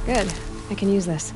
Good. I can use this.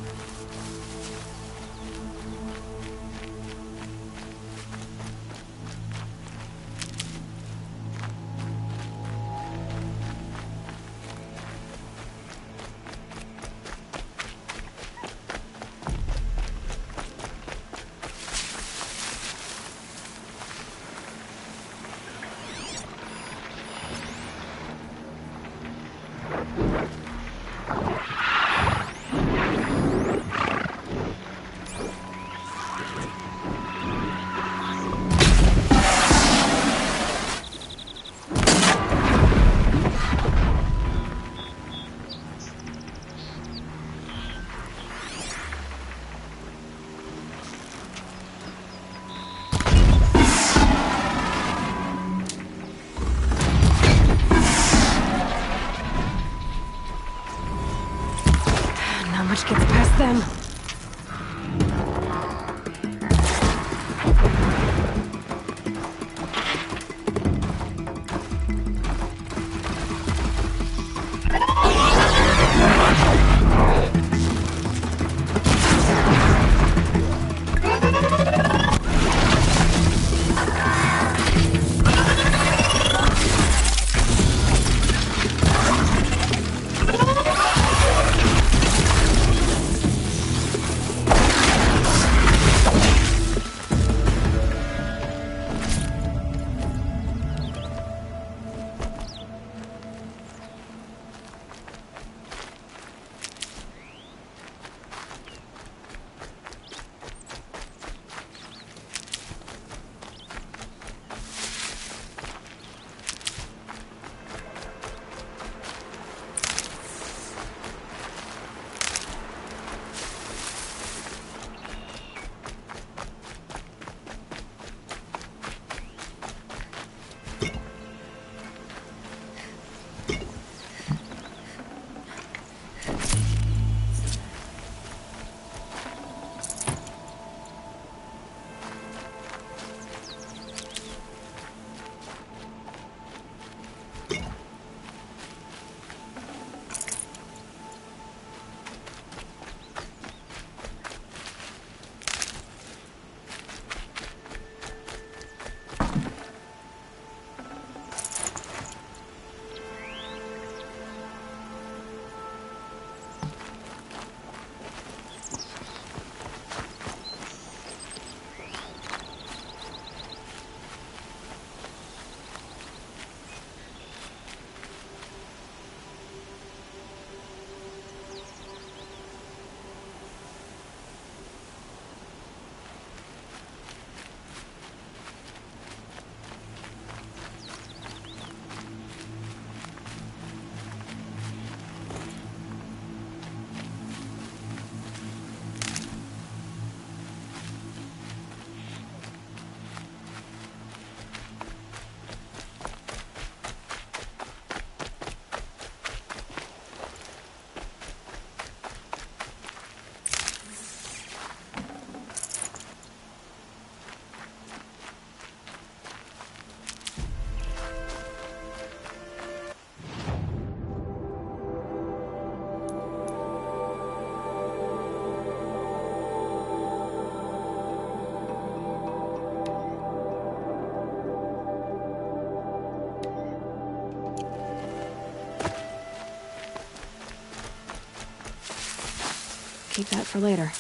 Keep that for later.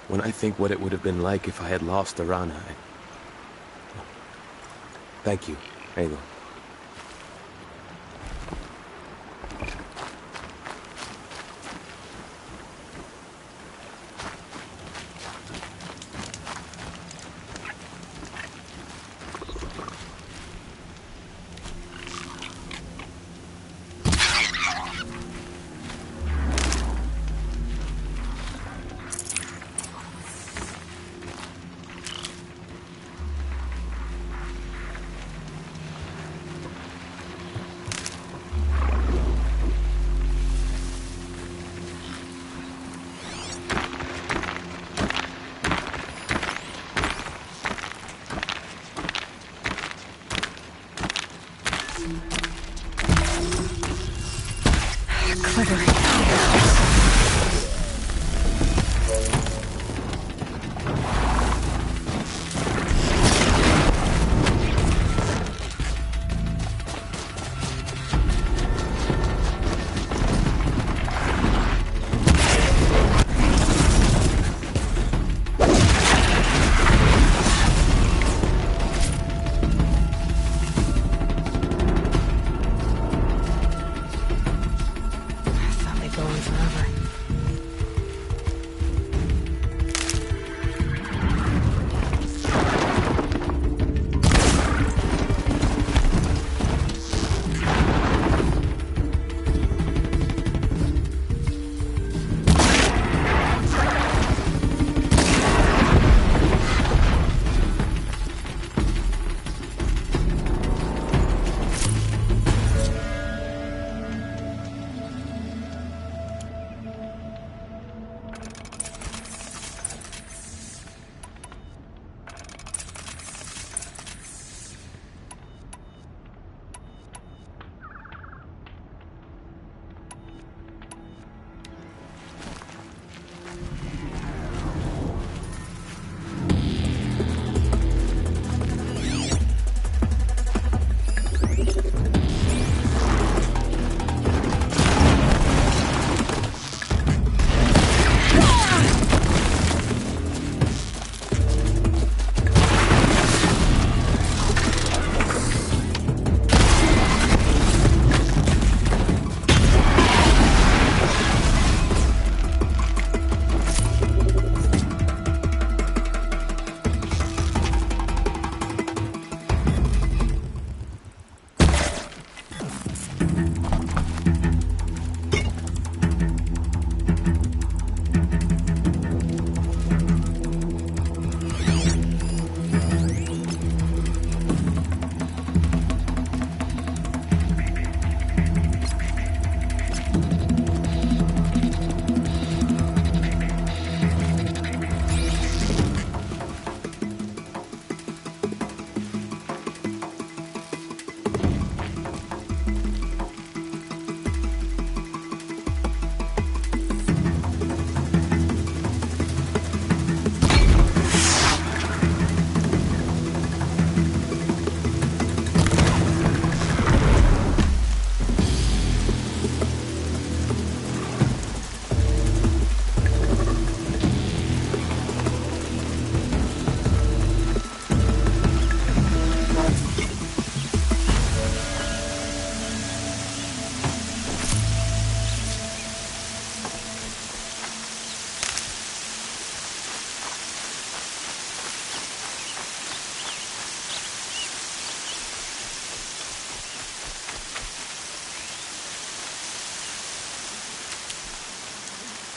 When I think what it would have been like if I had lost Arana, Thank you, Aloy.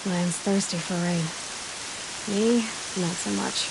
Land's thirsty for rain. Me, not so much.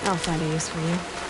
I'll find a use for you.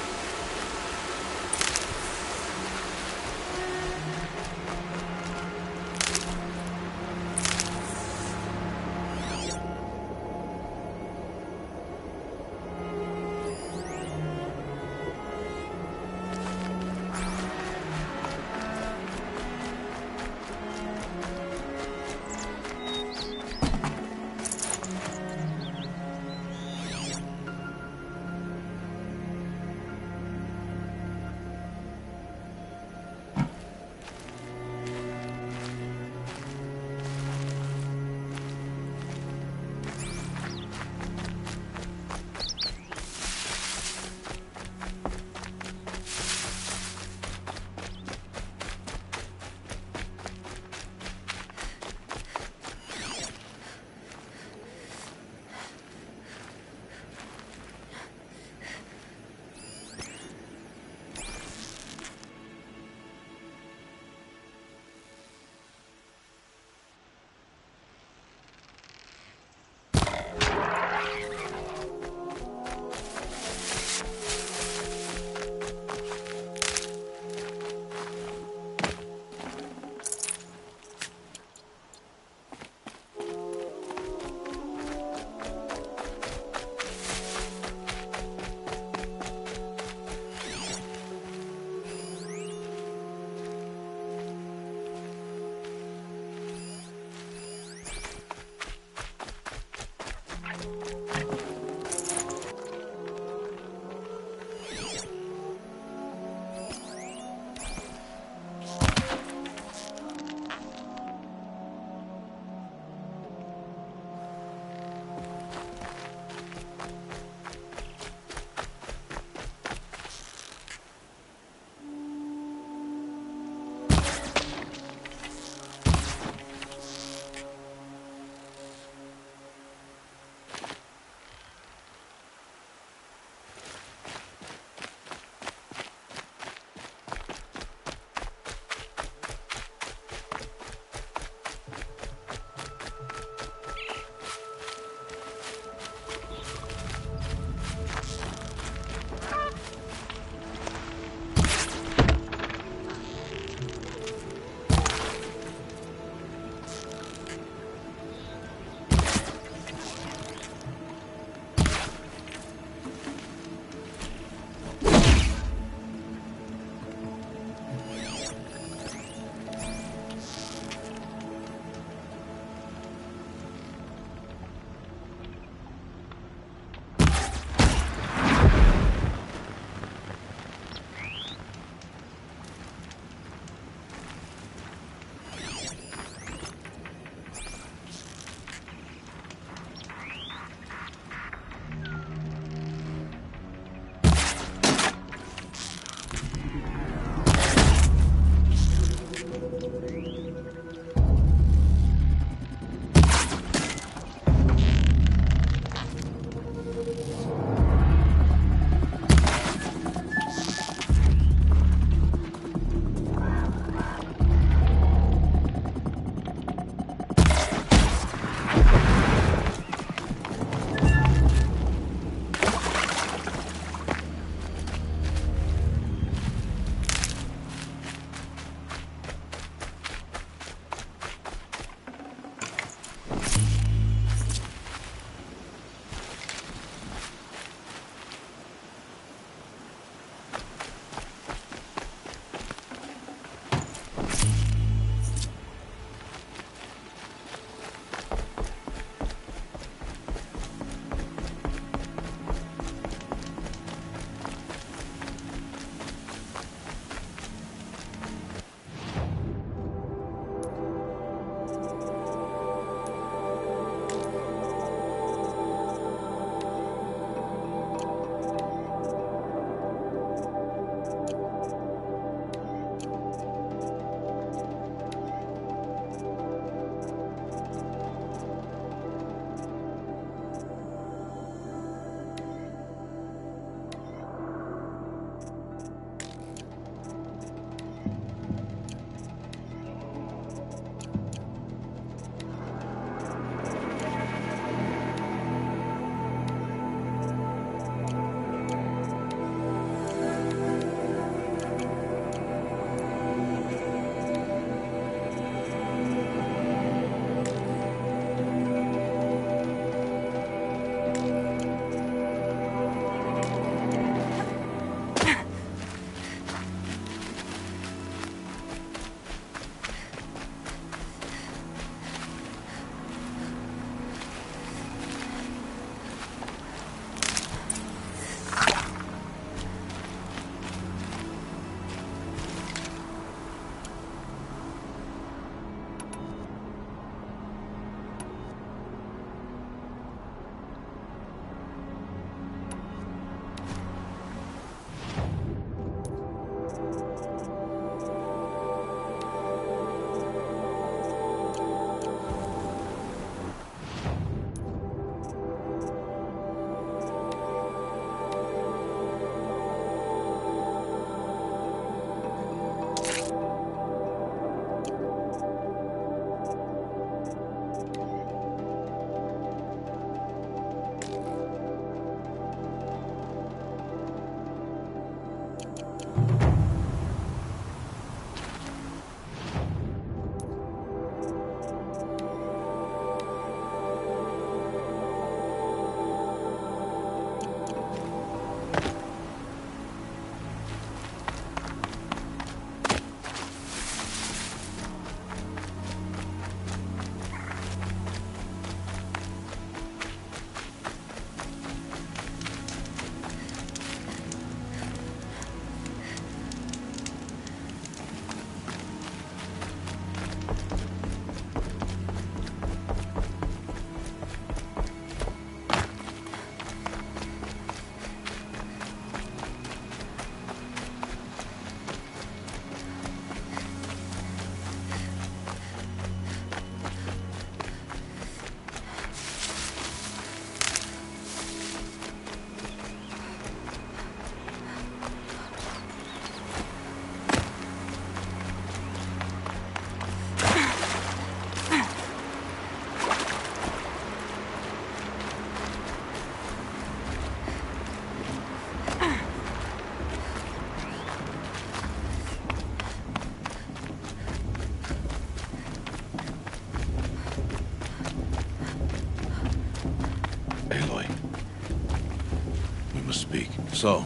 So,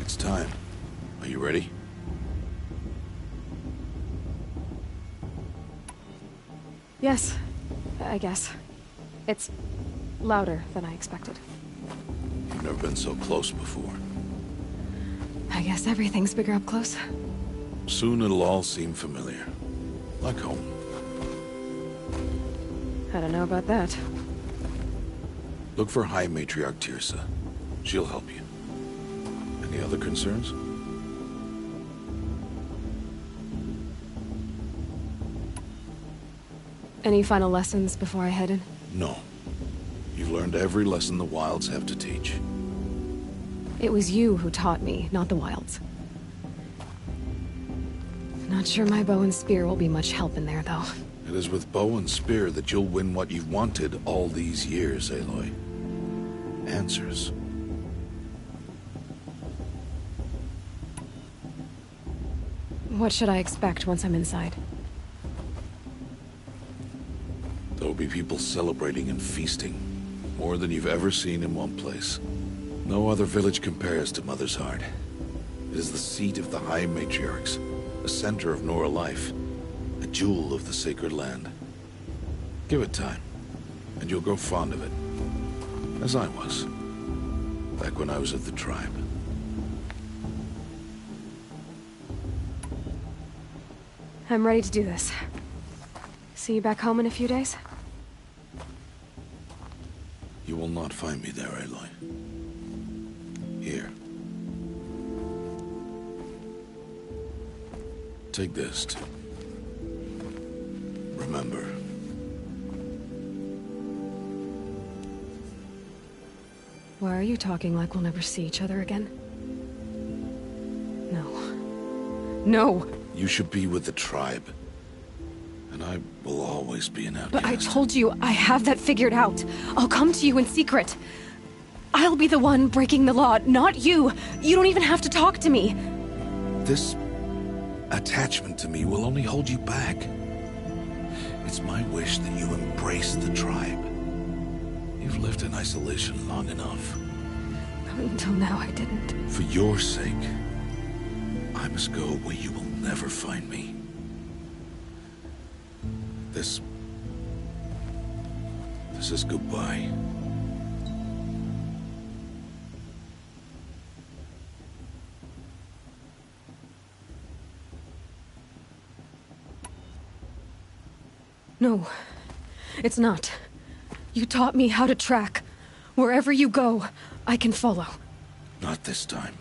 it's time. Are you ready? Yes, I guess. It's louder than I expected. You've never been so close before. I guess everything's bigger up close. Soon it'll all seem familiar. Like home. I don't know about that. Look for High Matriarch Tirsa. She'll help you. Any other concerns? Any final lessons before I head in? No. You've learned every lesson the Wilds have to teach. It was you who taught me, not the Wilds. Not sure my bow and spear will be much help in there, though. It is with bow and spear that you'll win what you've wanted all these years, Aloy. Answers. What should I expect once I'm inside? There will be people celebrating and feasting. More than you've ever seen in one place. No other village compares to Mother's Heart. It is the seat of the High Matriarchs, a center of Nora life, a jewel of the sacred land. Give it time, and you'll grow fond of it. As I was, back when I was of the tribe. I'm ready to do this. See you back home in a few days? You will not find me there, Aloy. Here. Take this to remember. Why are you talking like we'll never see each other again? No. No! You should be with the tribe. And I will always be an outcast. But I told you, I have that figured out. I'll come to you in secret. I'll be the one breaking the law, not you. You don't even have to talk to me. This attachment to me will only hold you back. It's my wish that you embrace the tribe. You've lived in isolation long enough. Until now, I didn't. For your sake, I must go where you will never find me. This is goodbye. No, it's not. You taught me how to track. Wherever you go, I can follow. Not this time.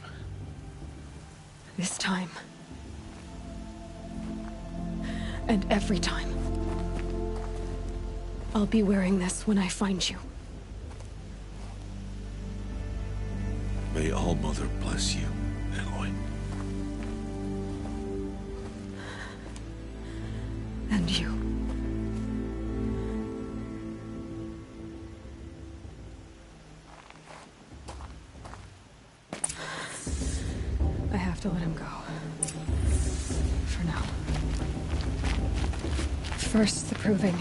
This time. And every time. I'll be wearing this when I find you. May All-Mother bless you, Aloy. And you. I have to let him go. For now. First, the proving.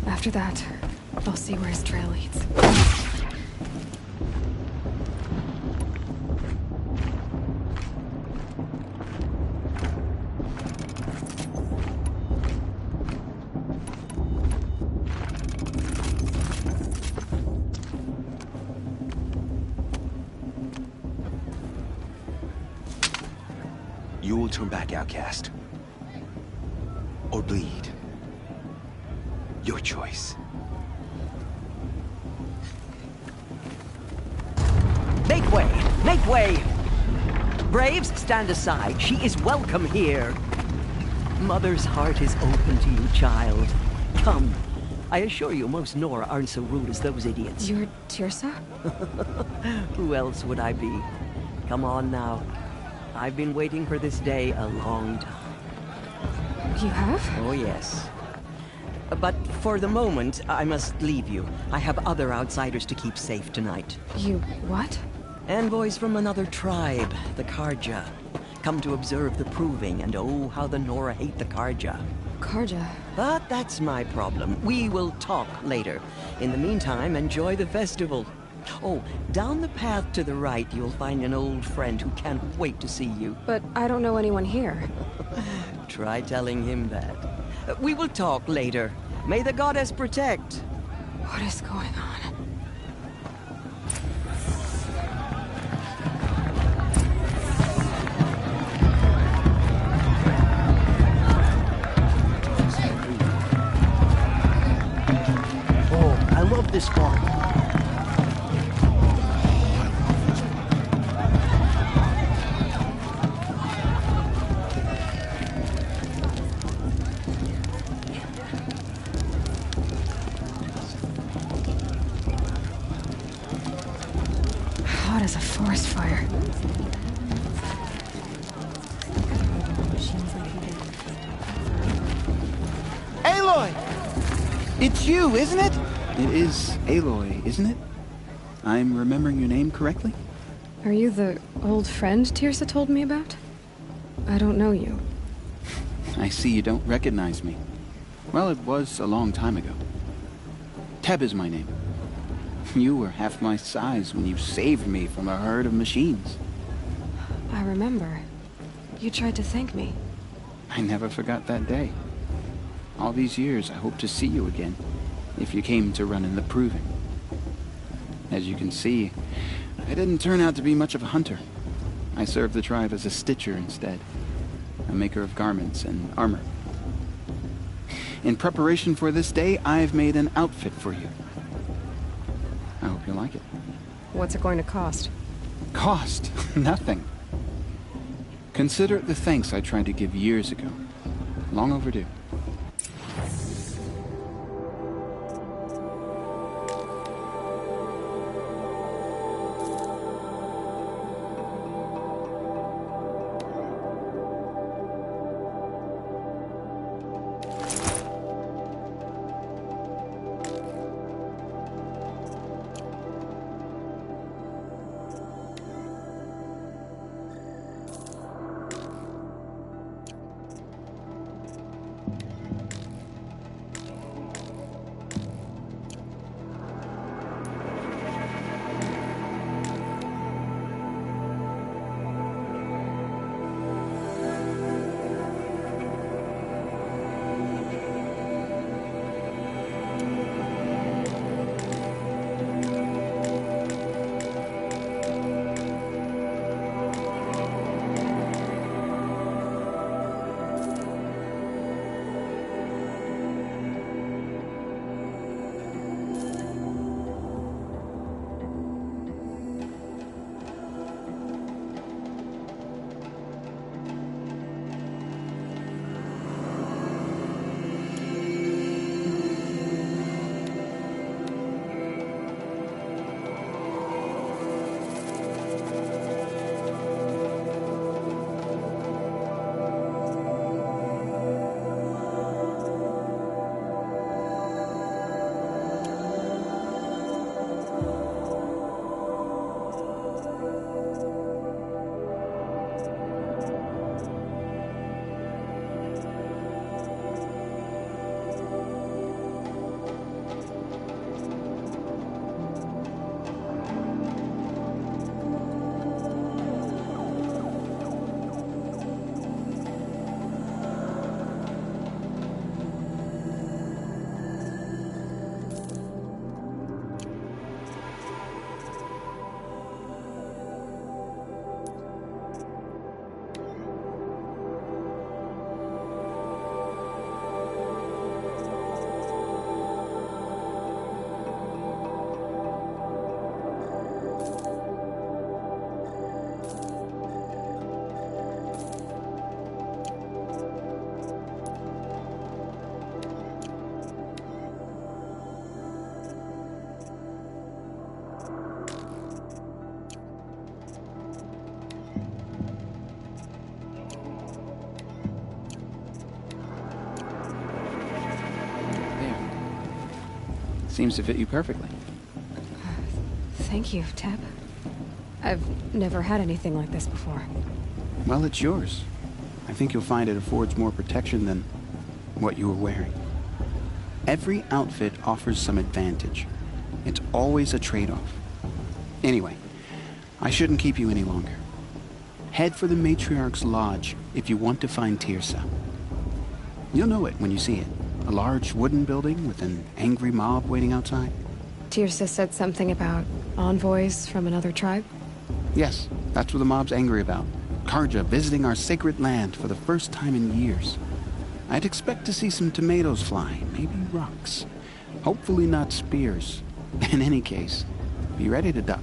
After that, I'll see where his trail leads. You will turn back, outcast. Or bleed. Your choice. Make way! Make way! Braves, stand aside. She is welcome here. Mother's heart is open to you, child. Come. I assure you, most Nora aren't so rude as those idiots. You're Tirsa? Who else would I be? Come on now. I've been waiting for this day a long time. You have? Oh, yes. But for the moment, I must leave you. I have other outsiders to keep safe tonight. You what? Envoys from another tribe, the Karja. Come to observe the proving, and oh, how the Nora hate the Karja. Karja. But that's my problem. We will talk later. In the meantime, enjoy the festival. Oh, down the path to the right, you'll find an old friend who can't wait to see you. But I don't know anyone here. Try telling him that. We will talk later. May the goddess protect. What is going on? Oh, I love this part. Hot as a forest fire. Aloy! It's you, isn't it? It is Aloy, isn't it? I'm remembering your name correctly? Are you the old friend Tirsa told me about? I don't know you. I see you don't recognize me. Well, it was a long time ago. Teb is my name. You were half my size when you saved me from a herd of machines. I remember. You tried to thank me. I never forgot that day. All these years, I hope to see you again, if you came to run in the Proving. As you can see, I didn't turn out to be much of a hunter. I served the tribe as a stitcher instead, a maker of garments and armor. In preparation for this day, I've made an outfit for you. I hope you like it. What's it going to cost? Cost? Nothing. Consider it the thanks I tried to give years ago. Long overdue. Seems to fit you perfectly. Thank you, Teb. I've never had anything like this before. Well, it's yours. I think you'll find it affords more protection than what you were wearing. Every outfit offers some advantage. It's always a trade-off. Anyway, I shouldn't keep you any longer. Head for the Matriarch's Lodge if you want to find Tirsa. You'll know it when you see it. A large wooden building with an angry mob waiting outside. Tirsa said something about envoys from another tribe? Yes, that's what the mob's angry about. Karja visiting our sacred land for the first time in years. I'd expect to see some tomatoes fly, maybe rocks. Hopefully not spears. In any case, be ready to duck.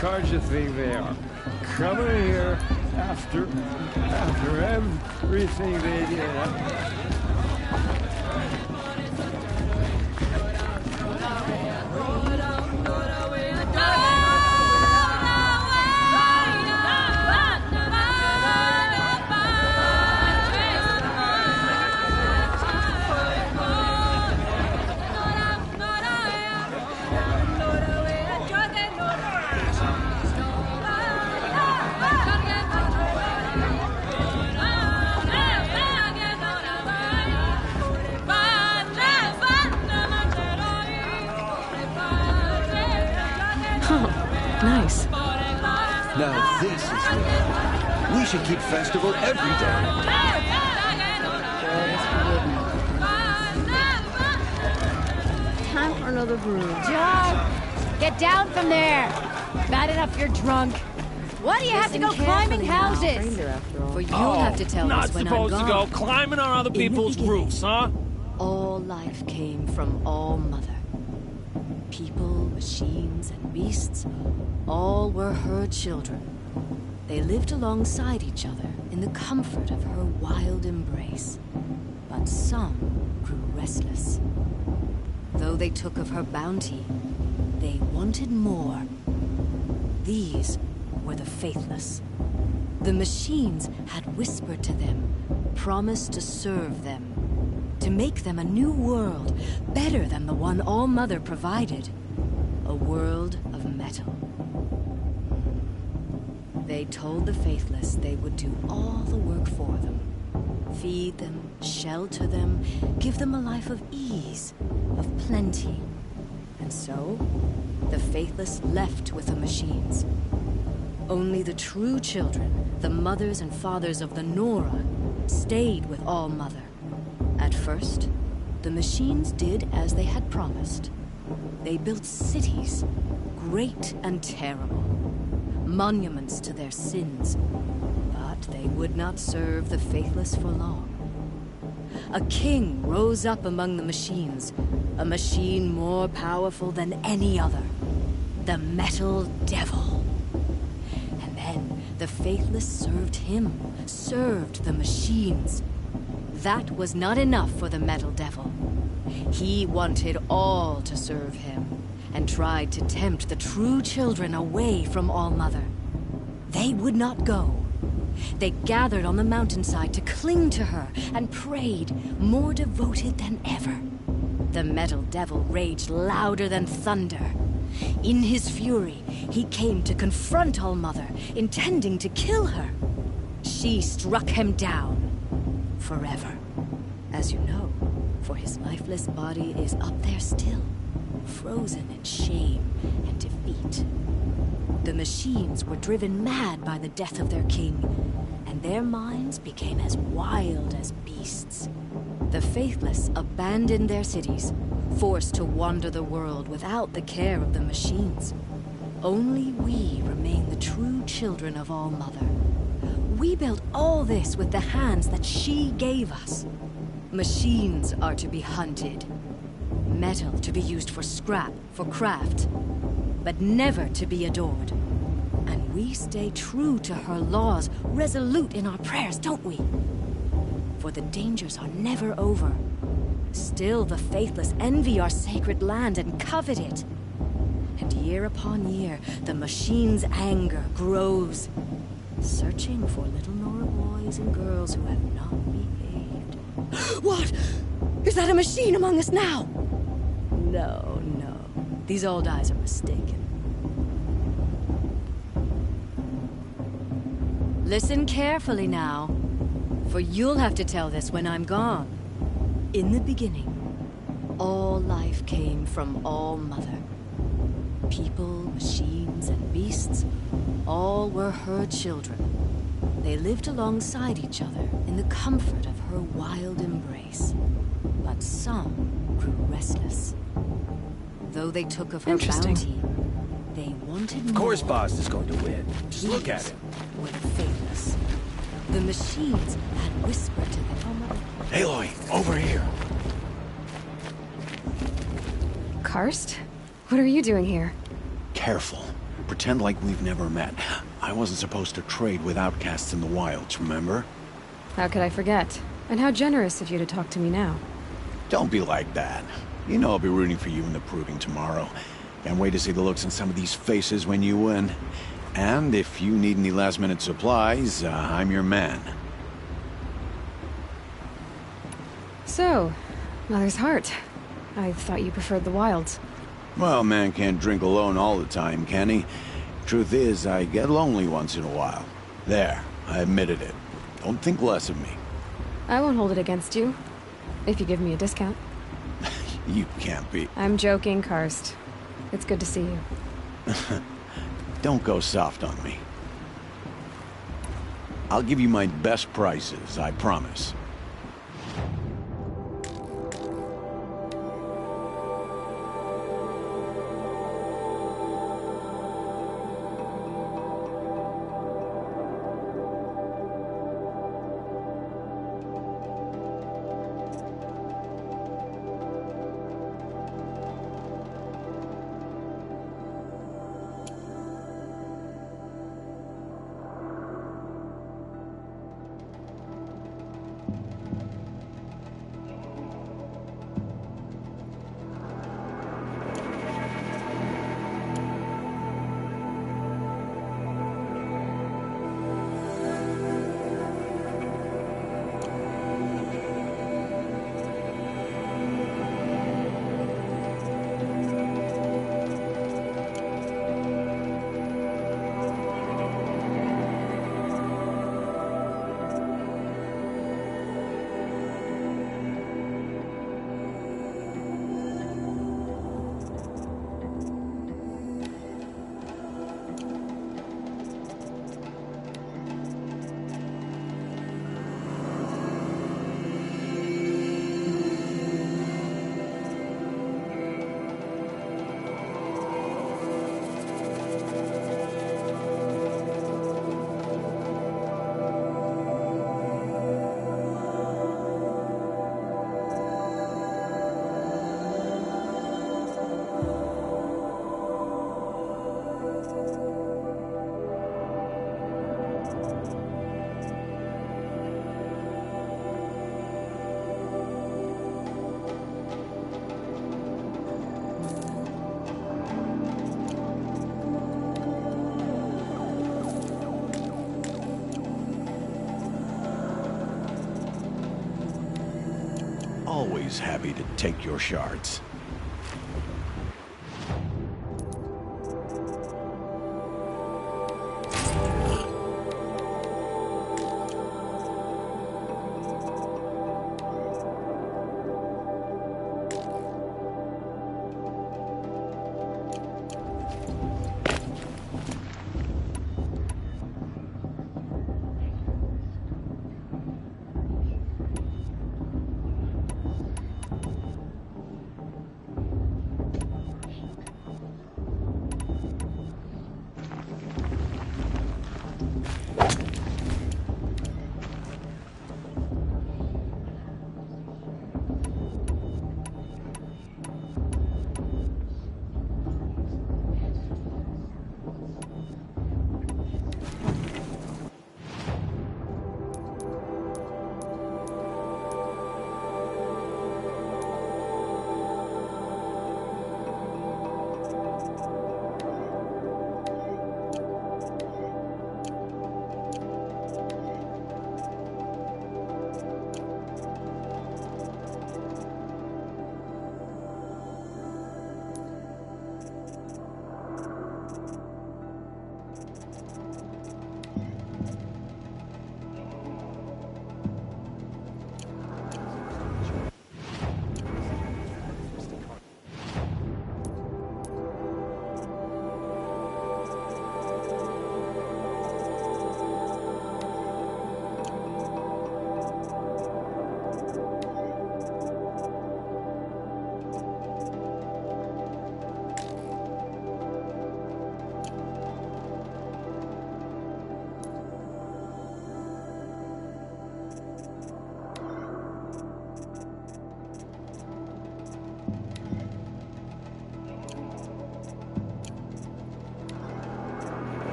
Karja thing there. Coming here after everything they did. Nice. Now this is rare. We should keep festival every day. Time for another brew. John! Get down from there! Bad enough you're drunk. Why do you have to go climbing houses? For you'll have to tell us when I'm gone. Not supposed to go climbing on other people's roofs, huh? All life came from All Mother. People, machines, and beasts, all were her children. They lived alongside each other in the comfort of her wild embrace. But some grew restless. Though they took of her bounty, they wanted more. These were the faithless. The machines had whispered to them, promised to serve them, to make them a new world, better than the one All Mother provided. A world of metal. They told the faithless they would do all the work for them. Feed them, shelter them, give them a life of ease, of plenty. And so, the faithless left with the machines. Only the true children, the mothers and fathers of the Nora, stayed with All-Mother. At first, the machines did as they had promised. They built cities, great and terrible, monuments to their sins, but they would not serve the faithless for long. A king rose up among the machines, a machine more powerful than any other, the Metal Devil. And then the faithless served him, served the machines. That was not enough for the Metal Devil. He wanted all to serve him, and tried to tempt the true children away from All-Mother. They would not go. They gathered on the mountainside to cling to her and prayed, more devoted than ever. The Metal Devil raged louder than thunder. In his fury, he came to confront All-Mother, intending to kill her. She struck him down. Forever. As you know, for his lifeless body is up there still, frozen in shame and defeat. The machines were driven mad by the death of their king, and their minds became as wild as beasts. The faithless abandoned their cities, forced to wander the world without the care of the machines. Only we remain the true children of All-Mother. We built all this with the hands that she gave us. Machines are to be hunted. Metal to be used for scrap, for craft. But never to be adored. And we stay true to her laws, resolute in our prayers, don't we? For the dangers are never over. Still the faithless envy our sacred land and covet it. And year upon year, the machine's anger grows, searching for little Nora boys and girls who have not behaved. What? Is that a machine among us now? No, no. These old eyes are mistaken. Listen carefully now, for you'll have to tell this when I'm gone. In the beginning, all life came from All-Mother. People, machines, and beasts, all were her children. They lived alongside each other in the comfort of her wild embrace. But some grew restless. Though they took of her bounty, they wanted more. Of course Boss is going to win. Just look at These him. were the faithless. The machines had whispered to them. Aloy, over here. Karst? What are you doing here? Careful. Pretend like we've never met. I wasn't supposed to trade with outcasts in the wilds, remember? How could I forget? And how generous of you to talk to me now. Don't be like that. You know I'll be rooting for you in the proving tomorrow. Can't wait to see the looks on some of these faces when you win. And if you need any last-minute supplies, I'm your man. So, Mother's Heart. I thought you preferred the wilds. Well, man can't drink alone all the time, can he? Truth is, I get lonely once in a while. There, I admitted it. Don't think less of me. I won't hold it against you, if you give me a discount. You can't be. I'm joking, Karst. It's good to see you. Don't go soft on me. I'll give you my best prices, I promise. always happy to take your shards.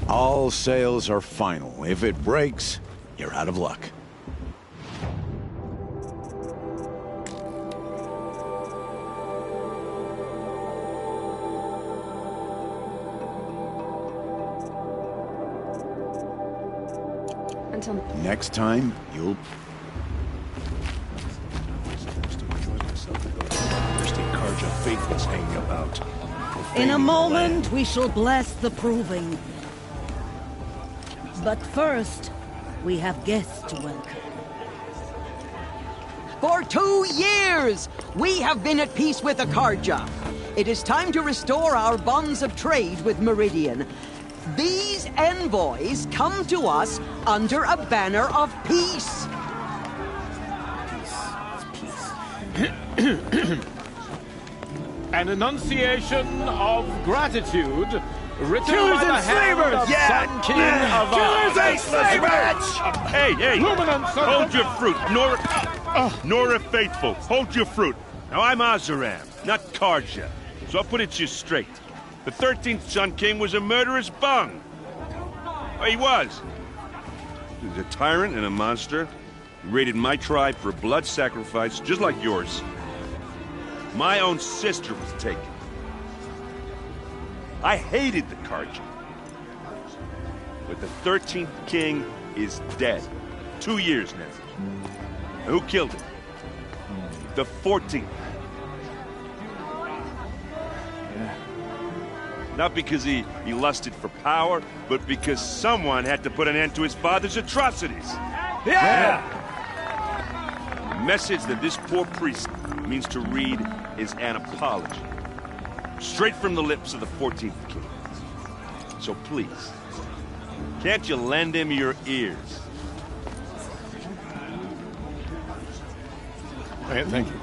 All sales are final. If it breaks, you're out of luck. Until Next time, you'll... Faithless hanging about. In a moment, we shall bless the proving. But first, we have guests to welcome. For 2 years, we have been at peace with Akarja. It is time to restore our bonds of trade with Meridian. These envoys come to us under a banner of peace. An enunciation of gratitude written Killers by the and hand slavers! of Yeah! Sun King of Killers and slavers! Hey, hey! Luminance of Hold your fruit, Nora Faithful. Hold your fruit. Now, I'm Azaram, not Karja, so I'll put it to you straight. The 13th Sun King was a murderous bung. Oh, he was. He was a tyrant and a monster. He raided my tribe for blood sacrifice, just like yours. My own sister was taken. I hated the Karja. But the 13th king is dead. 2 years now. And who killed him? The 14th. Not because he lusted for power, but because someone had to put an end to his father's atrocities. Yeah! The message that this poor priest means to read is an apology. Straight from the lips of the 14th king. So please, can't you lend him your ears? Thank you.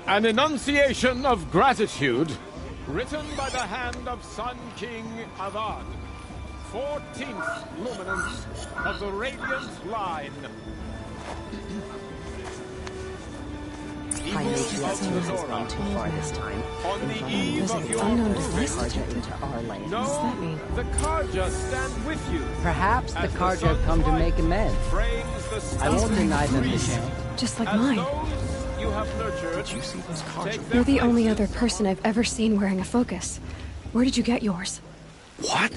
An enunciation of gratitude written by the hand of Sun King Avad, 14th luminance of the Radiant Line. High Matriarch has gone too far this time. On the eve of your unknown proving, device detected. Into our lands. no, the Karja stand with you. Perhaps the As Karja sun's have come to light make amends. frames the I won't stars deny them the priest. chance. just like As mine. those you have not nurtured. Did you see those cars? You're the only other person I've ever seen wearing a focus. Where did you get yours? What?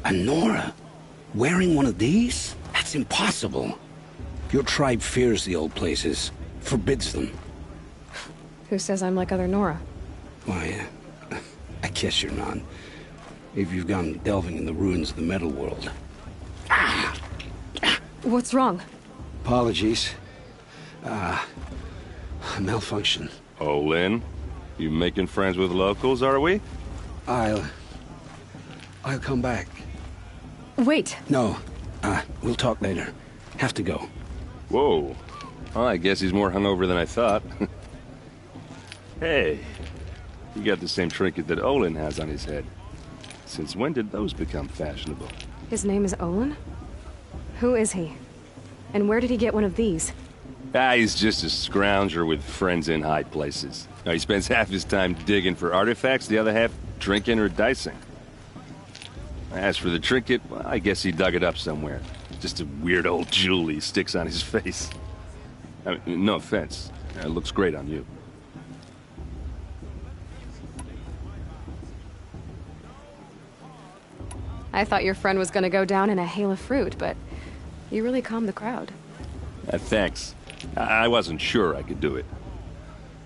A Nora? Wearing one of these? That's impossible. Your tribe fears the old places, forbids them. Who says I'm like other Nora? Why, I guess you're not. If you've gone delving in the ruins of the metal world. What's wrong? Apologies. Malfunction. Oh, Lynn? You making friends with locals, are we? I'll come back. Wait. No, we'll talk later. Have to go. Whoa. Well, I guess he's more hungover than I thought. Hey, you got the same trinket that Olin has on his head. Since when did those become fashionable? His name is Olin? Who is he? And where did he get one of these? He's just a scrounger with friends in high places. Now, he spends half his time digging for artifacts, the other half drinking or dicing. As for the trinket, well, I guess he dug it up somewhere. Just a weird old jewel he sticks on his face. I mean, no offense. It looks great on you. I thought your friend was gonna go down in a hail of fruit, but you really calmed the crowd. Thanks. I wasn't sure I could do it.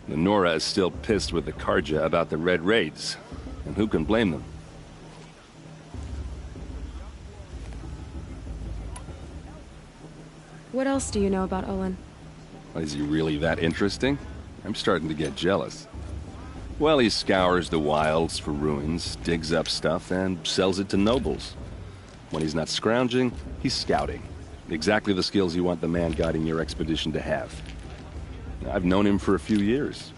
The Nora is still pissed with the Karja about the Red Raids, and who can blame them? What else do you know about Olin? Is he really that interesting? I'm starting to get jealous. Well, he scours the wilds for ruins, digs up stuff, and sells it to nobles. When he's not scrounging, he's scouting. Exactly the skills you want the man guiding your expedition to have. I've known him for a few years.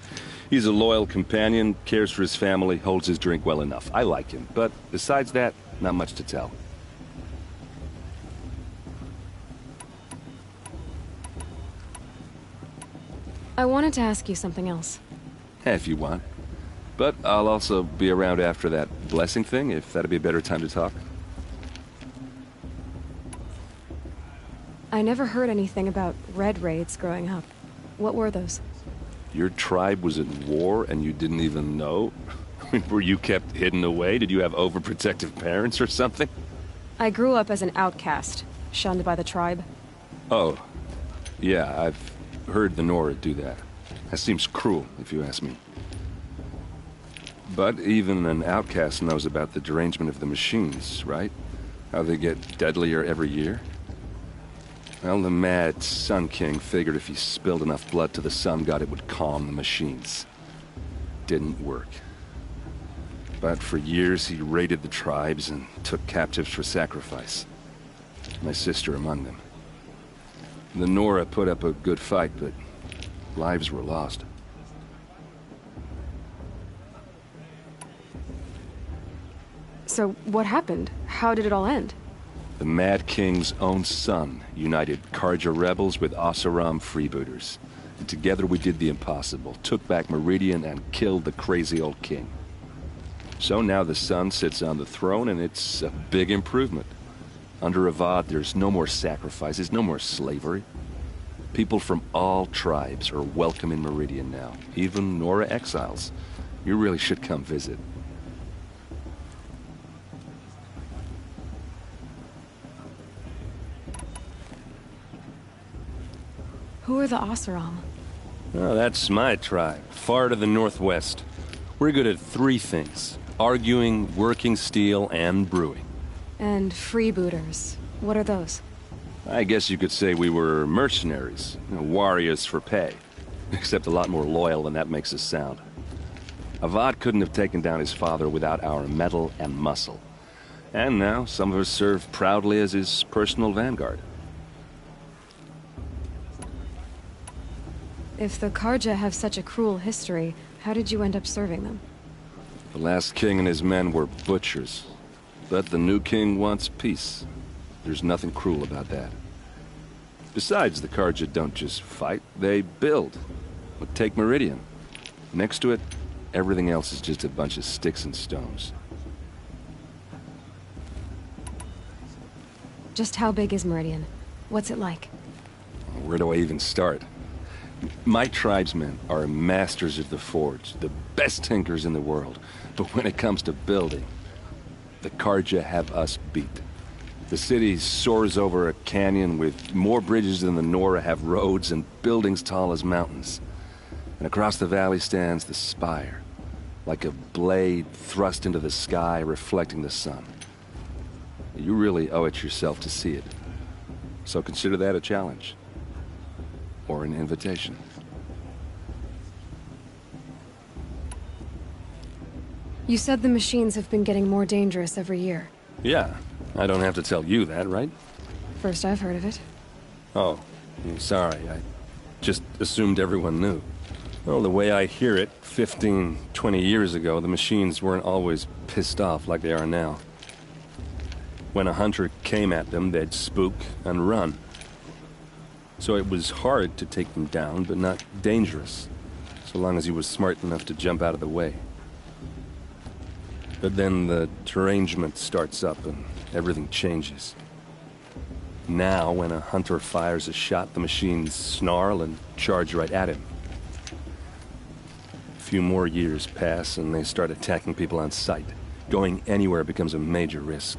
He's a loyal companion, cares for his family, holds his drink well enough. I like him, but besides that, not much to tell. I wanted to ask you something else. If you want. But I'll also be around after that blessing thing, if that'd be a better time to talk. I never heard anything about Red Raids growing up. What were those? Your tribe was at war and you didn't even know? Were you kept hidden away? Did you have overprotective parents or something? I grew up as an outcast, shunned by the tribe. Oh, yeah, I've heard the Nora do that. That seems cruel, if you ask me. But even an outcast knows about the derangement of the machines, right? How they get deadlier every year? Well, the mad Sun King figured if he spilled enough blood to the Sun God, it would calm the machines. Didn't work. But for years, he raided the tribes and took captives for sacrifice. My sister among them. The Nora put up a good fight, but lives were lost. So, what happened? How did it all end? The Mad King's own son united Karja rebels with Oseram freebooters. And together we did the impossible, took back Meridian and killed the crazy old king. So now the son sits on the throne and it's a big improvement. Under Avad, there's no more sacrifices, no more slavery. People from all tribes are welcome in Meridian now, even Nora exiles. You really should come visit. Who are the Oseram? Oh, that's my tribe, far to the northwest. We're good at three things: arguing, working steel, and brewing. And freebooters. What are those? I guess you could say we were mercenaries, warriors for pay. Except a lot more loyal than that makes us sound. Avad couldn't have taken down his father without our metal and muscle. And now, some of us serve proudly as his personal vanguard. If the Karja have such a cruel history, how did you end up serving them? The last king and his men were butchers. But the new king wants peace. There's nothing cruel about that. Besides, the Karja don't just fight, they build. But take Meridian. Next to it, everything else is just a bunch of sticks and stones. Just how big is Meridian? What's it like? Where do I even start? My tribesmen are masters of the forge, the best tinkers in the world. But when it comes to building, the Carja have us beat. The city soars over a canyon with more bridges than the Nora have roads and buildings tall as mountains. And across the valley stands the spire, like a blade thrust into the sky reflecting the sun. You really owe it yourself to see it. So consider that a challenge. Or an invitation. You said the machines have been getting more dangerous every year. Yeah, I don't have to tell you that, right? First I've heard of it. Oh, sorry, I just assumed everyone knew. Well, the way I hear it, 15, 20 years ago, the machines weren't always pissed off like they are now. When a hunter came at them, they'd spook and run. So it was hard to take them down, but not dangerous, so long as he was smart enough to jump out of the way. But then the derangement starts up and everything changes. Now, when a hunter fires a shot, the machines snarl and charge right at him. A few more years pass and they start attacking people on sight. Going anywhere becomes a major risk.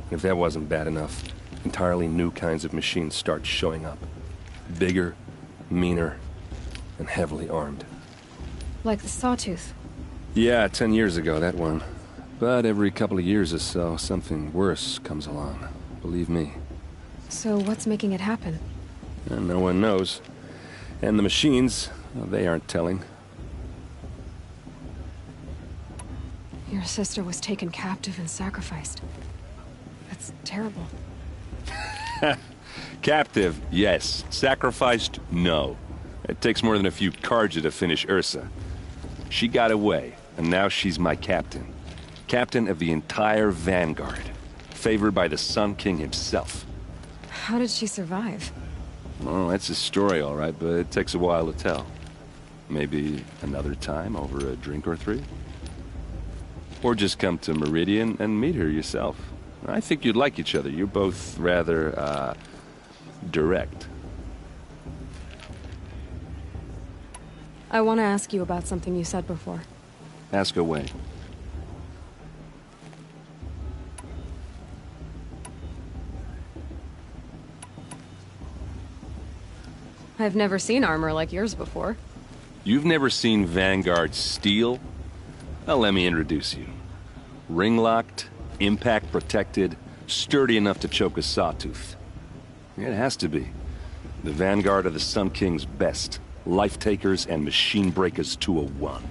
If that wasn't bad enough, entirely new kinds of machines start showing up. Bigger, meaner, and heavily armed. Like the Sawtooth. Yeah, 10 years ago, that one. But every couple of years or so, something worse comes along. Believe me. So what's making it happen? And no one knows. And the machines, well, they aren't telling. Your sister was taken captive and sacrificed. That's terrible. Captive, yes. Sacrificed, no. It takes more than a few Carja to finish Ursa. She got away, and now she's my captain. Captain of the entire Vanguard. Favored by the Sun King himself. How did she survive? Oh, that's a story, all right, but it takes a while to tell. Maybe another time over a drink or three? Or just come to Meridian and meet her yourself. I think you'd like each other. You're both rather, direct. I want to ask you about something you said before. Ask away. I've never seen armor like yours before. You've never seen Vanguard steel? Well, let me introduce you. Ring-locked, impact-protected, sturdy enough to choke a sawtooth. It has to be. The Vanguard of the Sun King's best. Life-takers and machine-breakers to a one.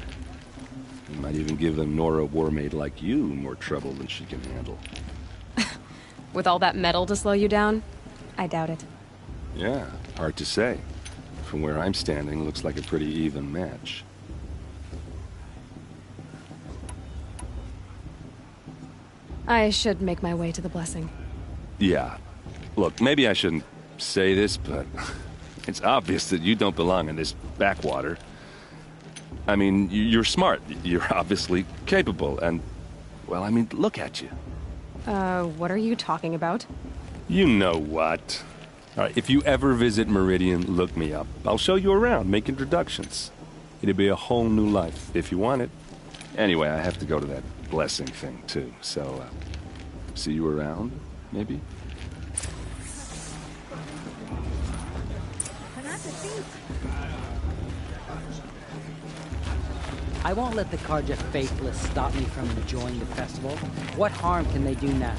You might even give a Nora warmaid like you more trouble than she can handle. With all that metal to slow you down? I doubt it. Yeah, hard to say. From where I'm standing, looks like a pretty even match. I should make my way to the blessing. Yeah. Look, maybe I shouldn't say this, but it's obvious that you don't belong in this backwater. I mean, you're smart. You're obviously capable, and, well, I mean, look at you. What are you talking about? You know what. All right, if you ever visit Meridian, look me up. I'll show you around, make introductions. It'll be a whole new life, if you want it. Anyway, I have to go to that blessing thing, too, so, see you around, maybe? I won't let the Carja faithless stop me from enjoying the festival. What harm can they do now?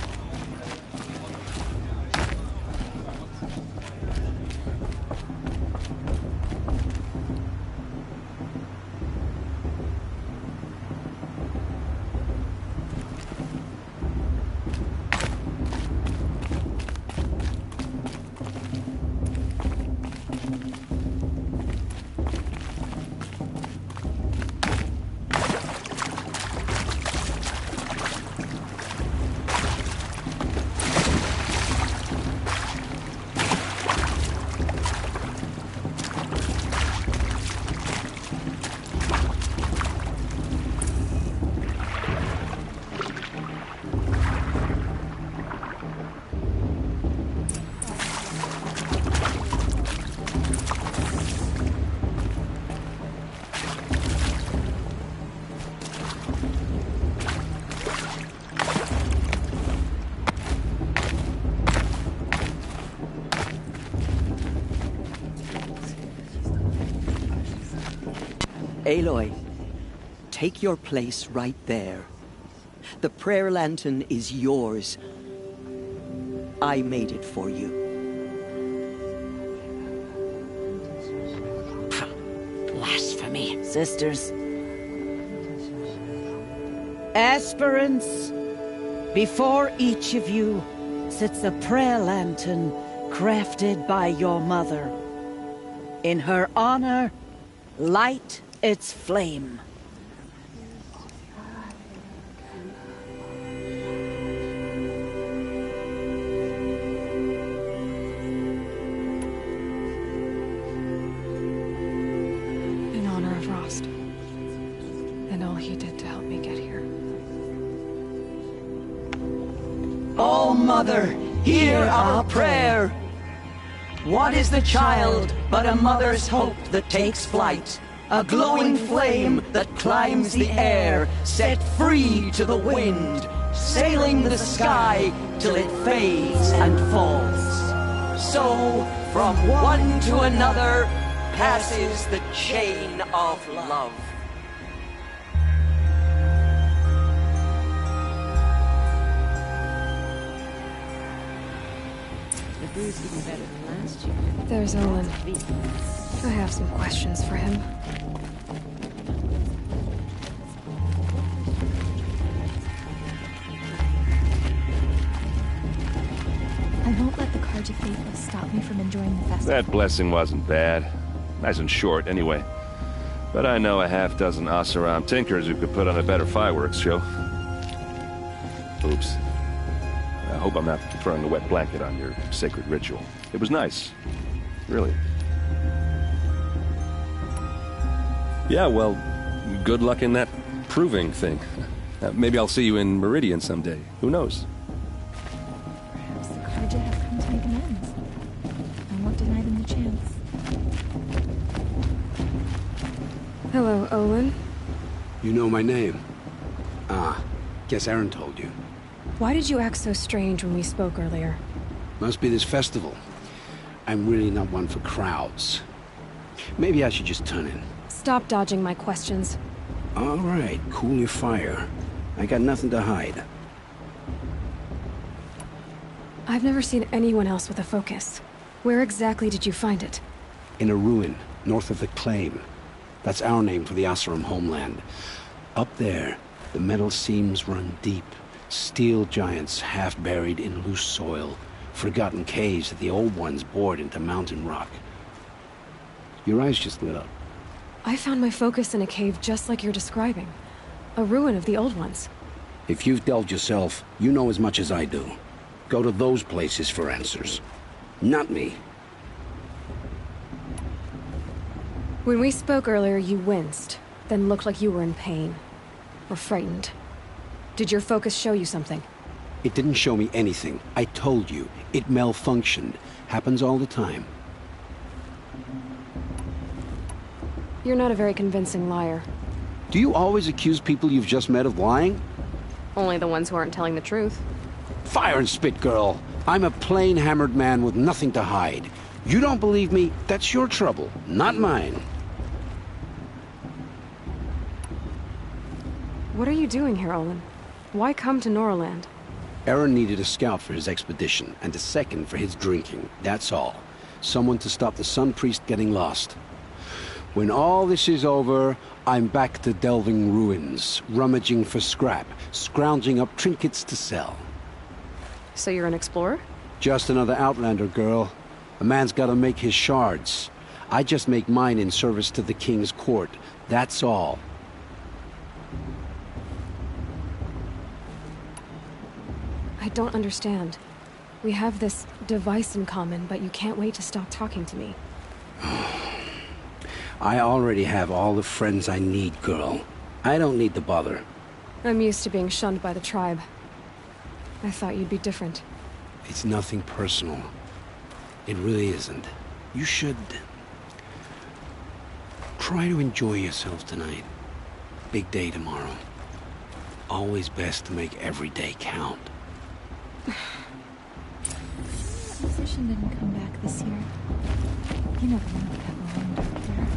Aloy, take your place right there. The prayer lantern is yours. I made it for you. Blasphemy, sisters. Aspirants, before each of you sits a prayer lantern crafted by your mother. In her honor, light its flame. In honor of Rost. And all he did to help me get here. Oh, Mother, hear our prayer. What is the child but a mother's hope that takes flight? A glowing flame that climbs the air, set free to the wind, sailing the sky till it fades and falls. So, from one to another, passes the chain of love. The food's even better than last year. There's Olin. I have some questions for him. I won't let the Carja faithless stop me from enjoying the festival. That blessing wasn't bad. Nice and short, anyway. But I know a half-dozen Oseram tinkers who could put on a better fireworks show. Oops. I hope I'm not throwing a wet blanket on your sacred ritual. It was nice. Really. Yeah, well, good luck in that proving thing. Maybe I'll see you in Meridian someday. Who knows? Perhaps the Carja have come to make amends. I won't deny them the chance. Hello, Olin. You know my name? Ah, guess Aaron told you. Why did you act so strange when we spoke earlier? Must be this festival. I'm really not one for crowds. Maybe I should just turn in. Stop dodging my questions. All right, cool your fire. I got nothing to hide. I've never seen anyone else with a focus. Where exactly did you find it? In a ruin, north of the Claim. That's our name for the Oseram homeland. Up there, the metal seams run deep. Steel giants half buried in loose soil. Forgotten caves that the old ones bored into mountain rock. Your eyes just lit up. I found my focus in a cave just like you're describing. A ruin of the old ones. If you've delved yourself, you know as much as I do. Go to those places for answers. Not me. When we spoke earlier, you winced, then looked like you were in pain. Or frightened. Did your focus show you something? It didn't show me anything. I told you. It malfunctioned. Happens all the time. You're not a very convincing liar. Do you always accuse people you've just met of lying? Only the ones who aren't telling the truth. Fire and spit, girl. I'm a plain hammered man with nothing to hide. You don't believe me, that's your trouble, not mine. What are you doing here, Olin? Why come to Norland? Aaron needed a scout for his expedition, and a second for his drinking, that's all. Someone to stop the Sun Priest getting lost. When all this is over, I'm back to delving ruins, rummaging for scrap, scrounging up trinkets to sell. So you're an explorer? Just another Outlander, girl. A man's gotta make his shards. I just make mine in service to the King's court, that's all. I don't understand. We have this device in common, but you can't wait to stop talking to me. I already have all the friends I need, girl. I don't need the bother. I'm used to being shunned by the tribe. I thought you'd be different. It's nothing personal. It really isn't. You should... try to enjoy yourself tonight. Big day tomorrow. Always best to make every day count. The musician didn't come back this year. You never know what that will end up here.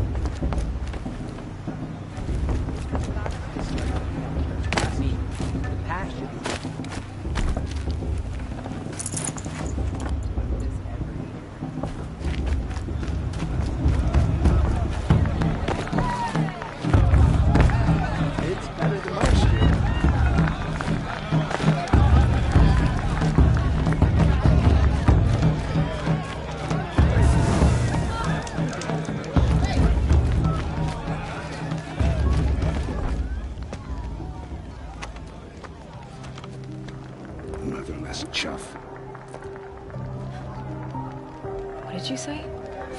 say?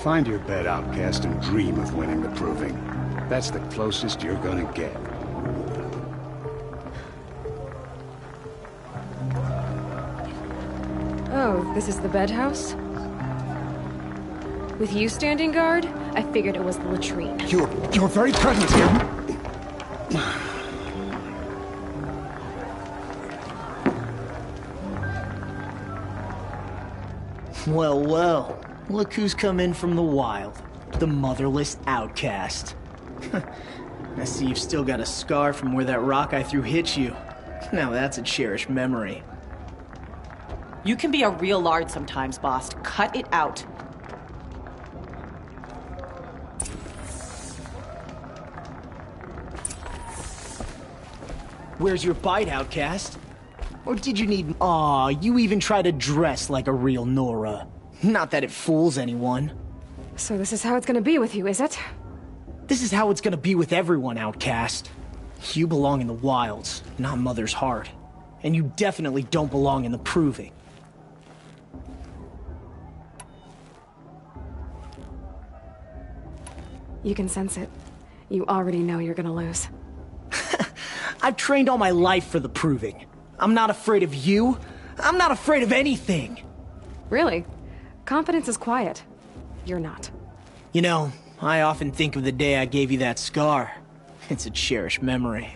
Find your bed, outcast, and dream of winning the proving. That's the closest you're gonna get. Oh, this is the bed house? With you standing guard, I figured it was the latrine. Your very presence here. Well, well. Look who's come in from the wild. The motherless outcast. I see you've still got a scar from where that rock I threw hit you. Now that's a cherished memory. You can be a real lard sometimes, boss. Cut it out. Where's your bite, outcast? Or did you need... Aw, you even try to dress like a real Nora. Not that it fools anyone. So this is how it's gonna be with you, is it? This is how it's gonna be with everyone, outcast. You belong in the wilds, not Mother's heart. And you definitely don't belong in the proving. You can sense it. You already know you're gonna lose. I've trained all my life for the proving. I'm not afraid of you. I'm not afraid of anything. Really? Confidence is quiet. You're not. You know, I often think of the day I gave you that scar. It's a cherished memory.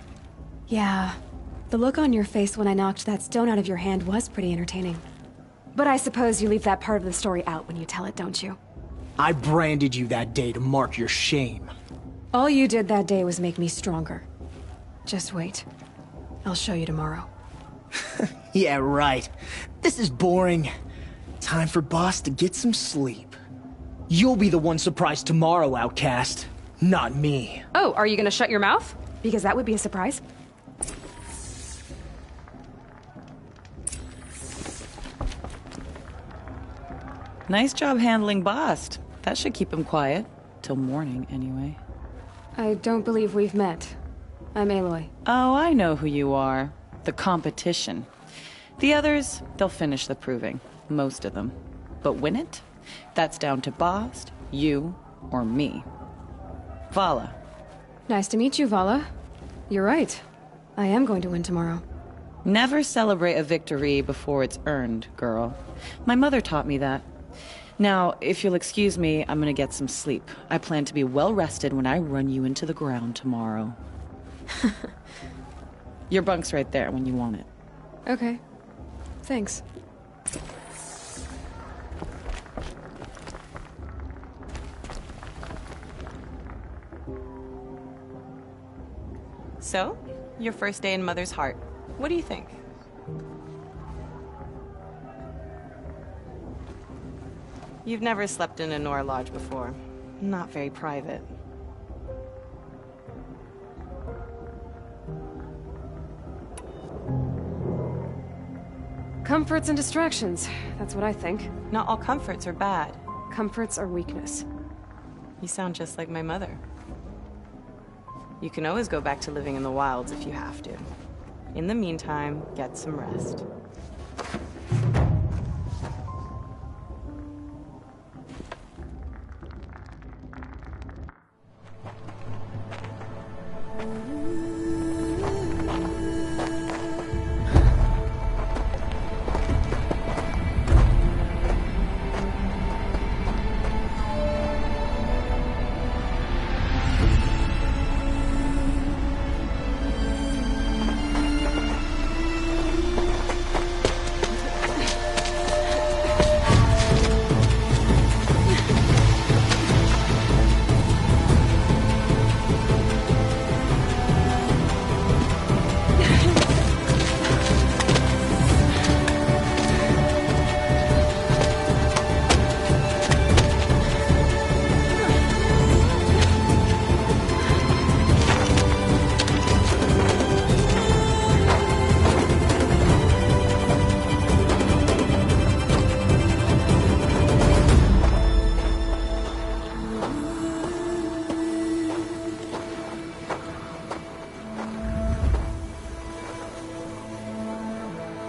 Yeah. The look on your face when I knocked that stone out of your hand was pretty entertaining. But I suppose you leave that part of the story out when you tell it, don't you? I branded you that day to mark your shame. All you did that day was make me stronger. Just wait. I'll show you tomorrow. Yeah, right. This is boring. Time for Boss to get some sleep. You'll be the one surprised tomorrow, outcast. Not me. Oh, are you gonna shut your mouth? Because that would be a surprise. Nice job handling Bast. That should keep him quiet. Till morning, anyway. I don't believe we've met. I'm Aloy. Oh, I know who you are. The competition. The others, they'll finish the proving. Most of them. But win it? That's down to Bast, you, or me. Vala. Nice to meet you, Vala. You're right. I am going to win tomorrow. Never celebrate a victory before it's earned, girl. My mother taught me that. Now, if you'll excuse me, I'm gonna get some sleep. I plan to be well rested when I run you into the ground tomorrow. Your bunk's right there when you want it. Okay. Thanks. So, your first day in Mother's heart. What do you think? You've never slept in a Nora lodge before. Not very private. Comforts and distractions. That's what I think. Not all comforts are bad. Comforts are weakness. You sound just like my mother. You can always go back to living in the wilds if you have to. In the meantime, get some rest.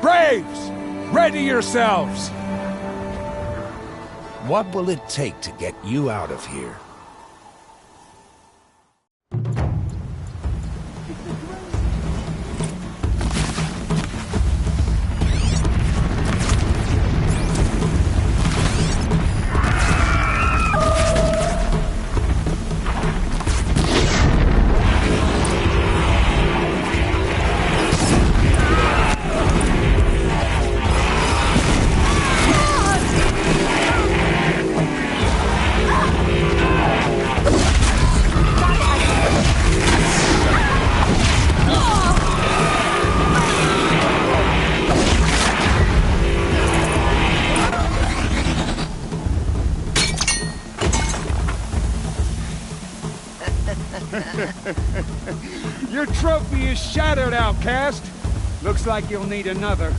Braves! Ready yourselves! what will it take to get you out of here? Your trophy is shattered, outcast. Looks like you'll need another.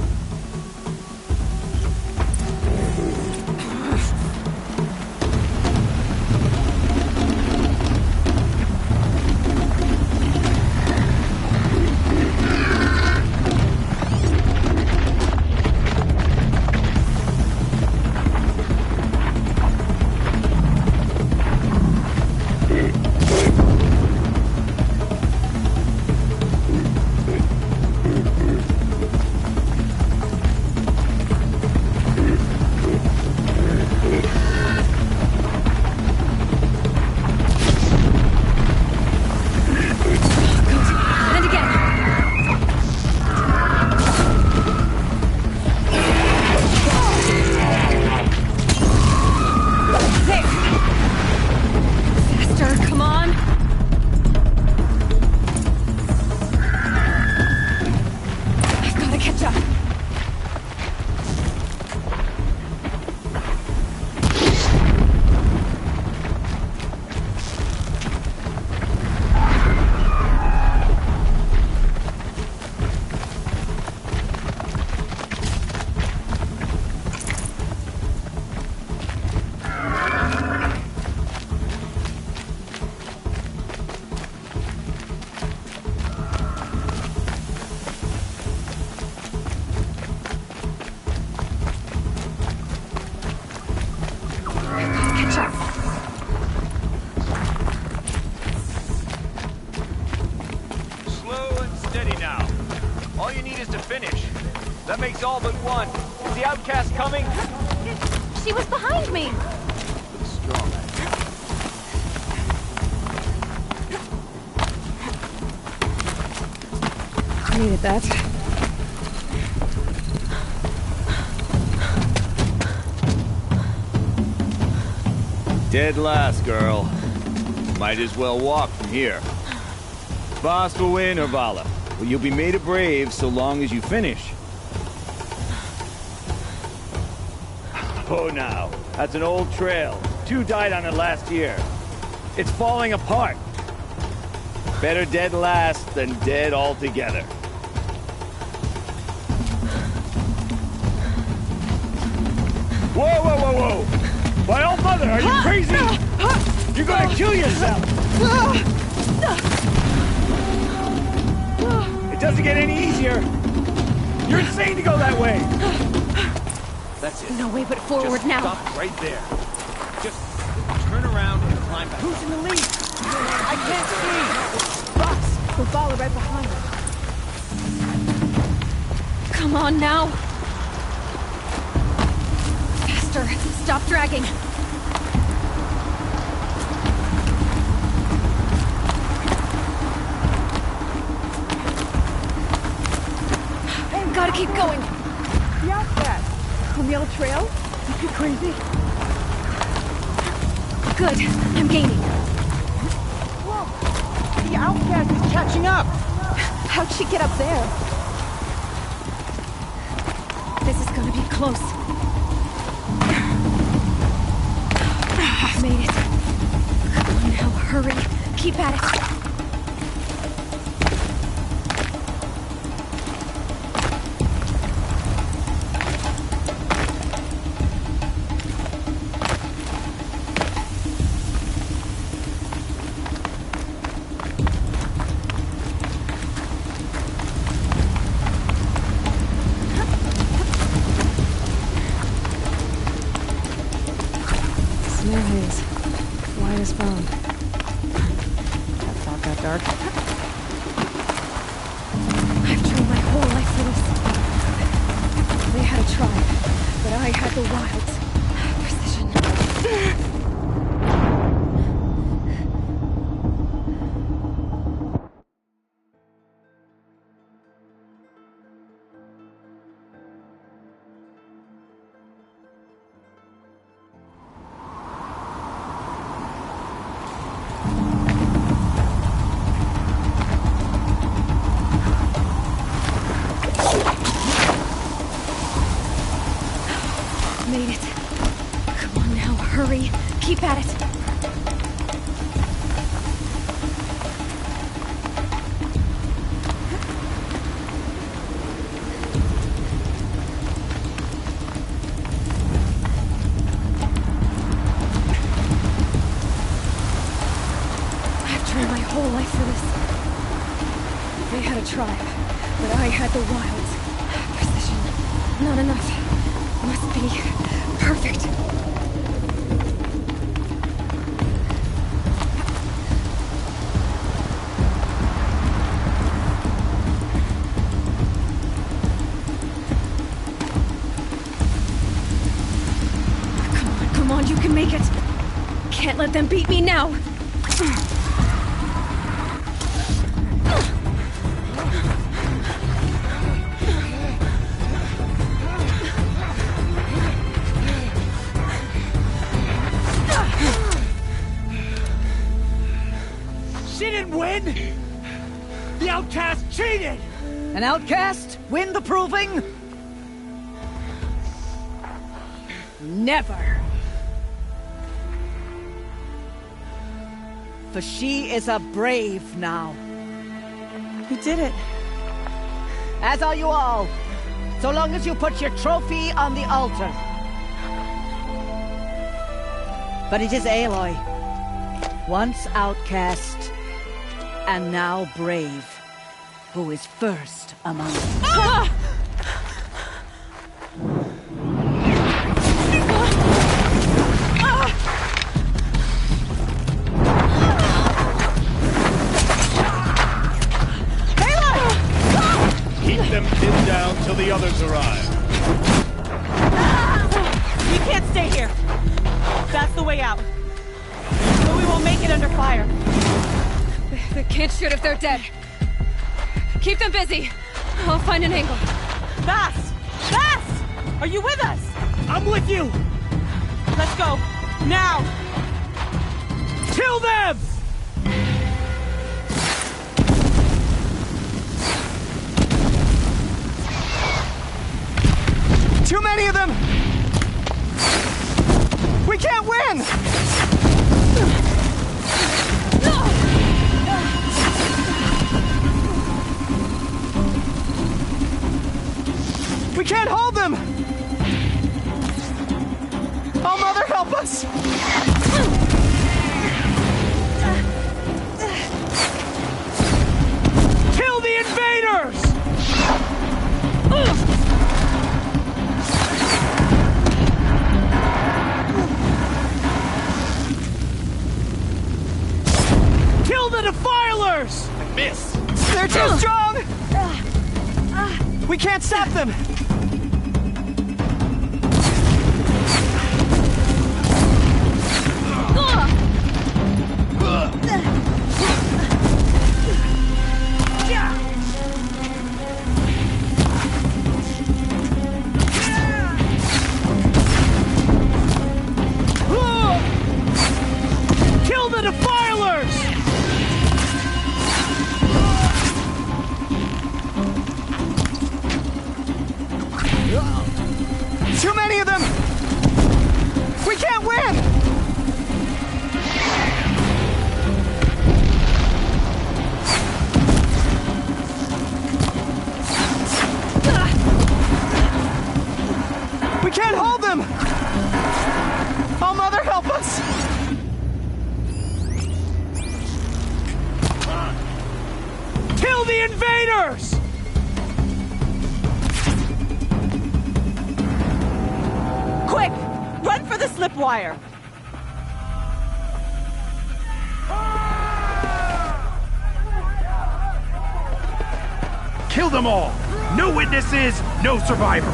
All but one. Is the outcast coming? She was behind me. Looks strong. I needed that. Dead last, girl. Might as well walk from here. Boss will win, or Vala. Well, you'll be made a brave so long as you finish. Oh, now. That's an old trail. 2 died on it last year. It's falling apart. Better dead last than dead altogether. Whoa, whoa, whoa, whoa! My old mother, are you crazy? You're gonna kill yourself! It doesn't get any easier. You're insane to go that way. That's it. No way but forward just now. Stop right there. Just turn around and climb back. Who's in the lead? I can't see! Boss, we'll follow right behind us. Come on now. Faster. Stop dragging. Gotta keep going. The outcast. On the old trail? You crazy? Good. I'm gaining. Whoa! The outcast is catching up! How'd she get up there? This is gonna be close. Made it. Come on now, hurry. Keep at it. it got dark. I've trained my whole life for this. They had a tribe, but I had the wilds. Precision. Made it. Come on now, hurry. Keep at it. I've trained my whole life for this. They had a tribe, but I had the wilds. Precision. Not enough. Must be perfect. Come on, you can make it. Can't let them beat me now. Win? The outcast cheated! An outcast win the proving? Never. For she is a brave now. You did it. As are you all. So long as you put your trophy on the altar. But it is Aloy. Once outcast, and now brave, who is first among us. Ah! Keep them pinned down till the others arrive. You can't stay here. That's the way out. But we won't make it under fire. They can't shoot if they're dead. Keep them busy. I'll find an angle. Bass! Bass! Are you with us? I'm with you! Let's go. Now! Kill them! Too many of them! We can't win! We can't hold them! Oh, Mother, help us! Kill the invaders! Kill the defilers! I miss! They're too strong! We can't stop them! Kill the defilers! Too many of them! We can't win! We can't hold them! Oh, Mother, help us! Kill the invaders! Quick! Run for the slip wire! Kill them all! No witnesses, no survivors!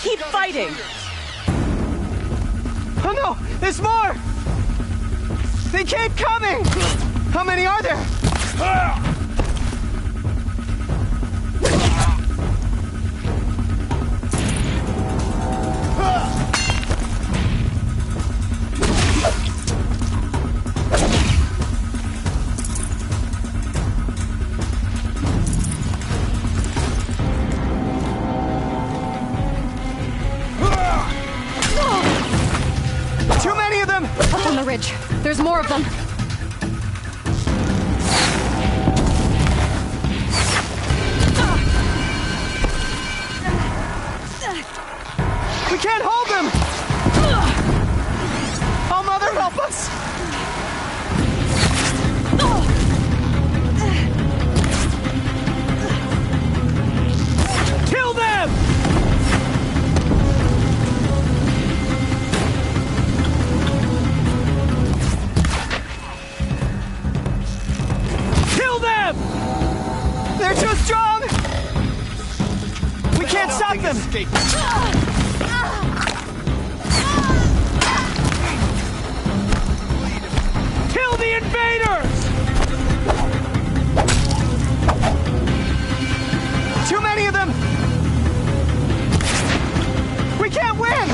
Keep fighting! Oh no! There's more! They keep coming! How many are there? Too many of them! Up on the ridge. There's more of them. We can't hold them! Oh, Mother, help us! Kill them! Kill them! They're too strong! We can't stop them! Kill the invaders! Too many of them! We can't win!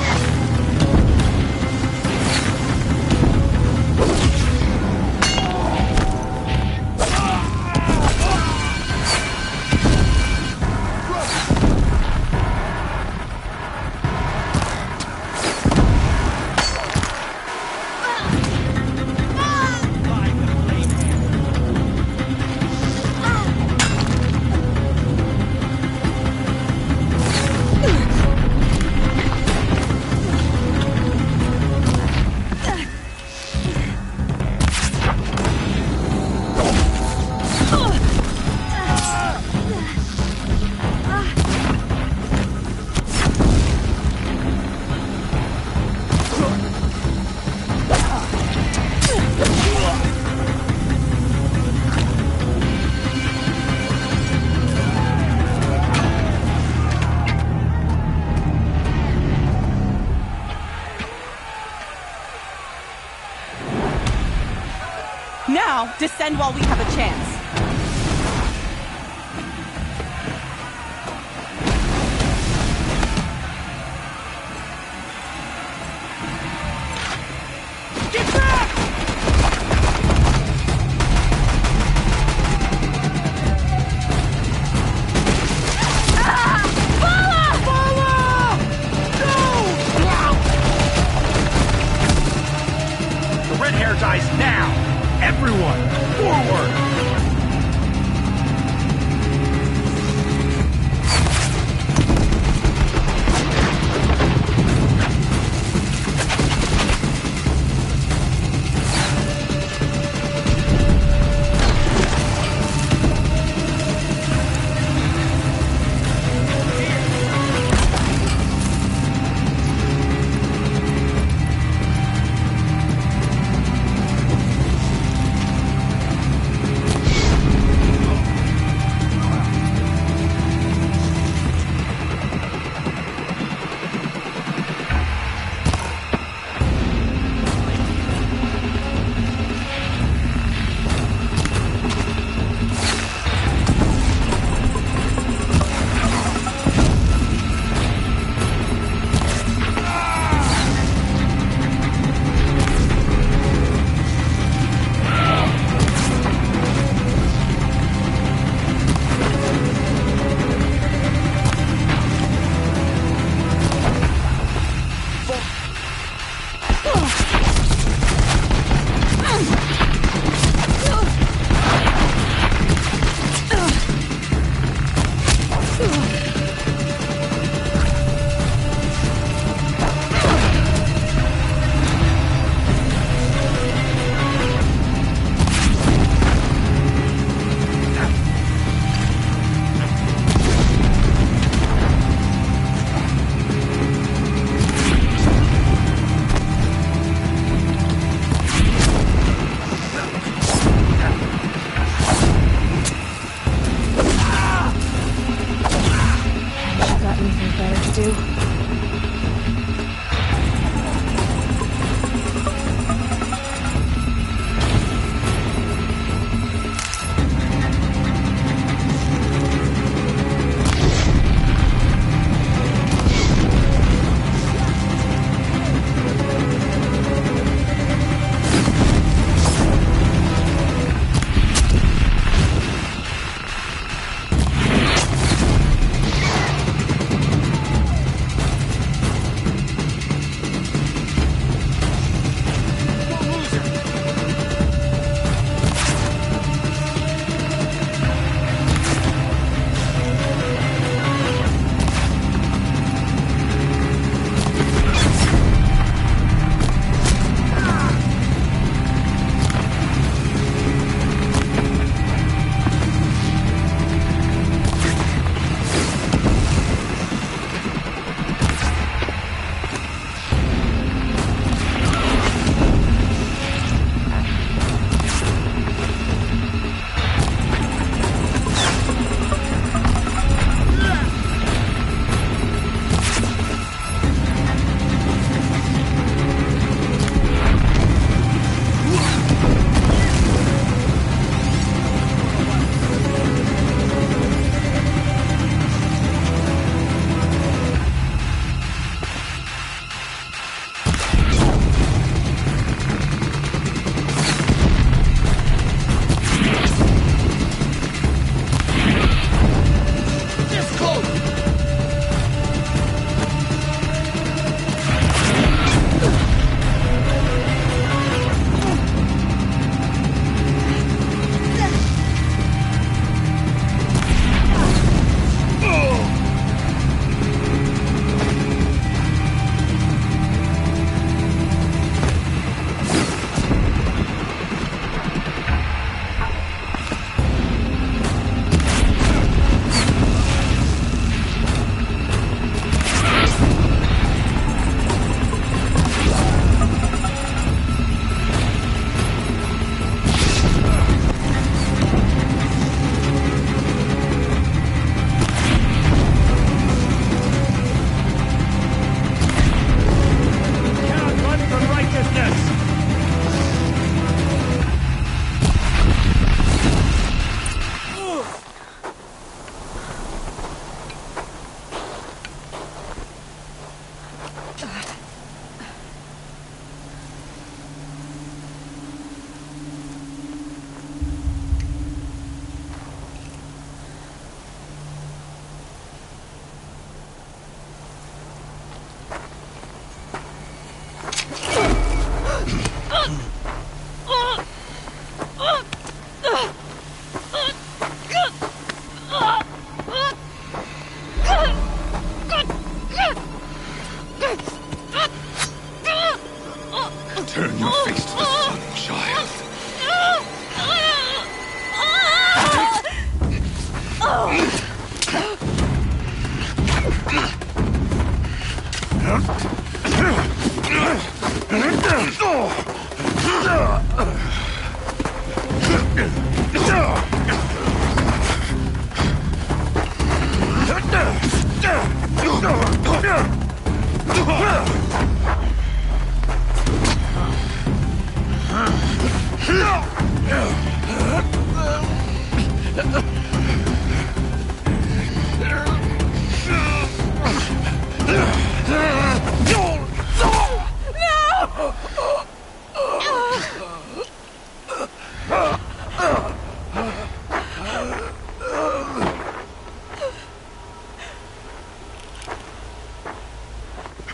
Now, descend while we have a chance. Get back! The red hair dies now! Everyone, forward!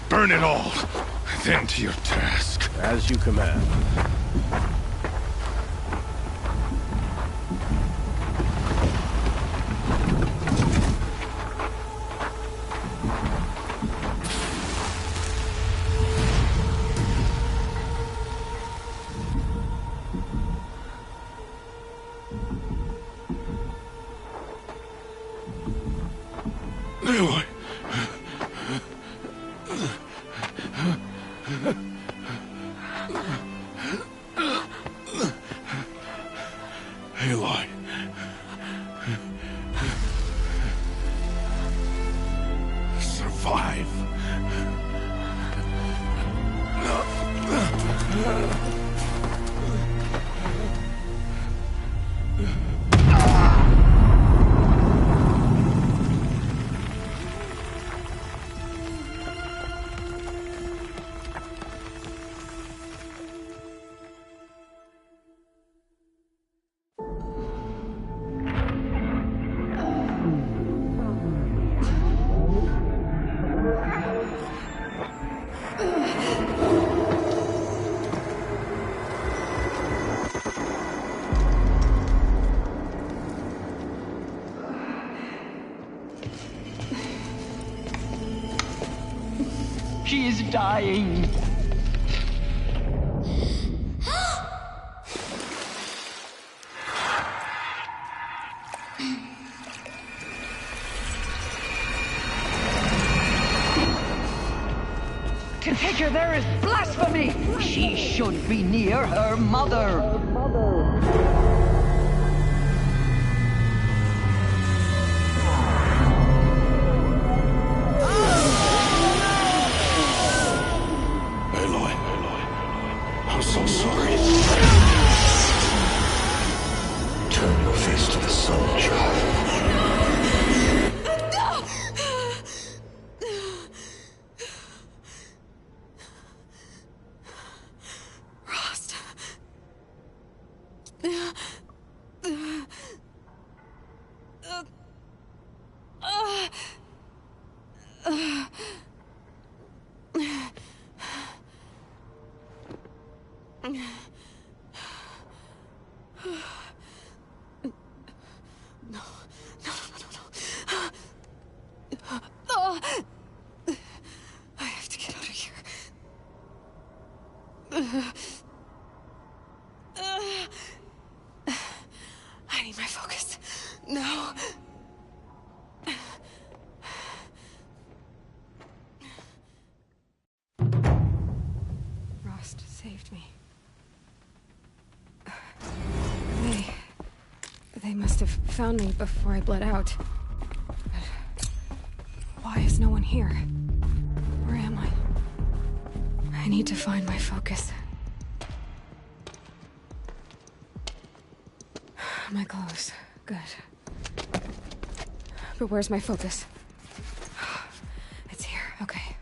Burn it all, then to your task. As you command. Aloy. Aloy. Survive. She is dying. To take her there is blasphemy! She should be near her mother. Aloy. I'm so sorry. Turn your face to the sun, child. I have to get out of here. I need my focus. No. Rost saved me. They must have found me before I bled out. But why is no one here? Where am I? I need to find my focus. My clothes. Good. But where's my focus? It's here. Okay.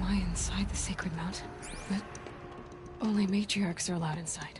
I inside the sacred mountain? But only matriarchs are allowed inside.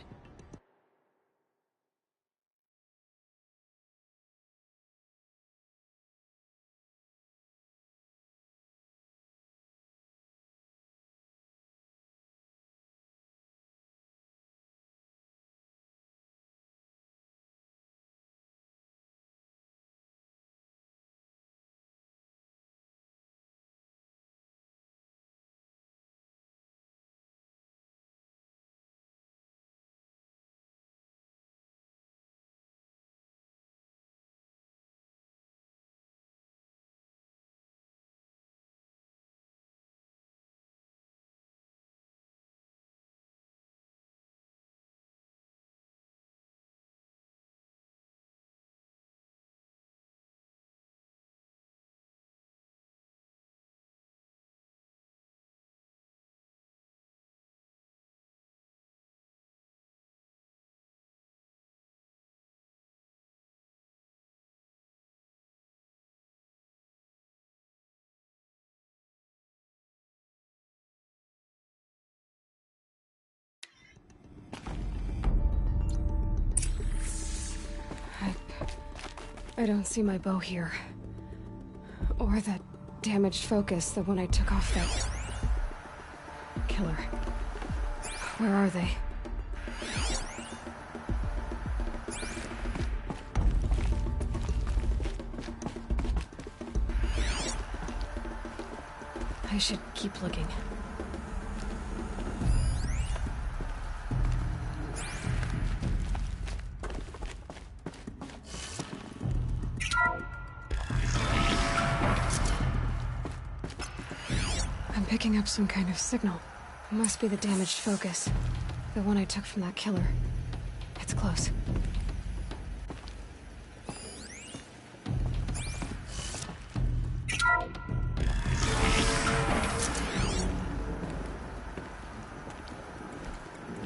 I don't see my bow here. Or that damaged focus, the one I took off that killer. Where are they? I should keep looking. Picking up some kind of signal. It must be the damaged focus. The one I took from that killer. It's close.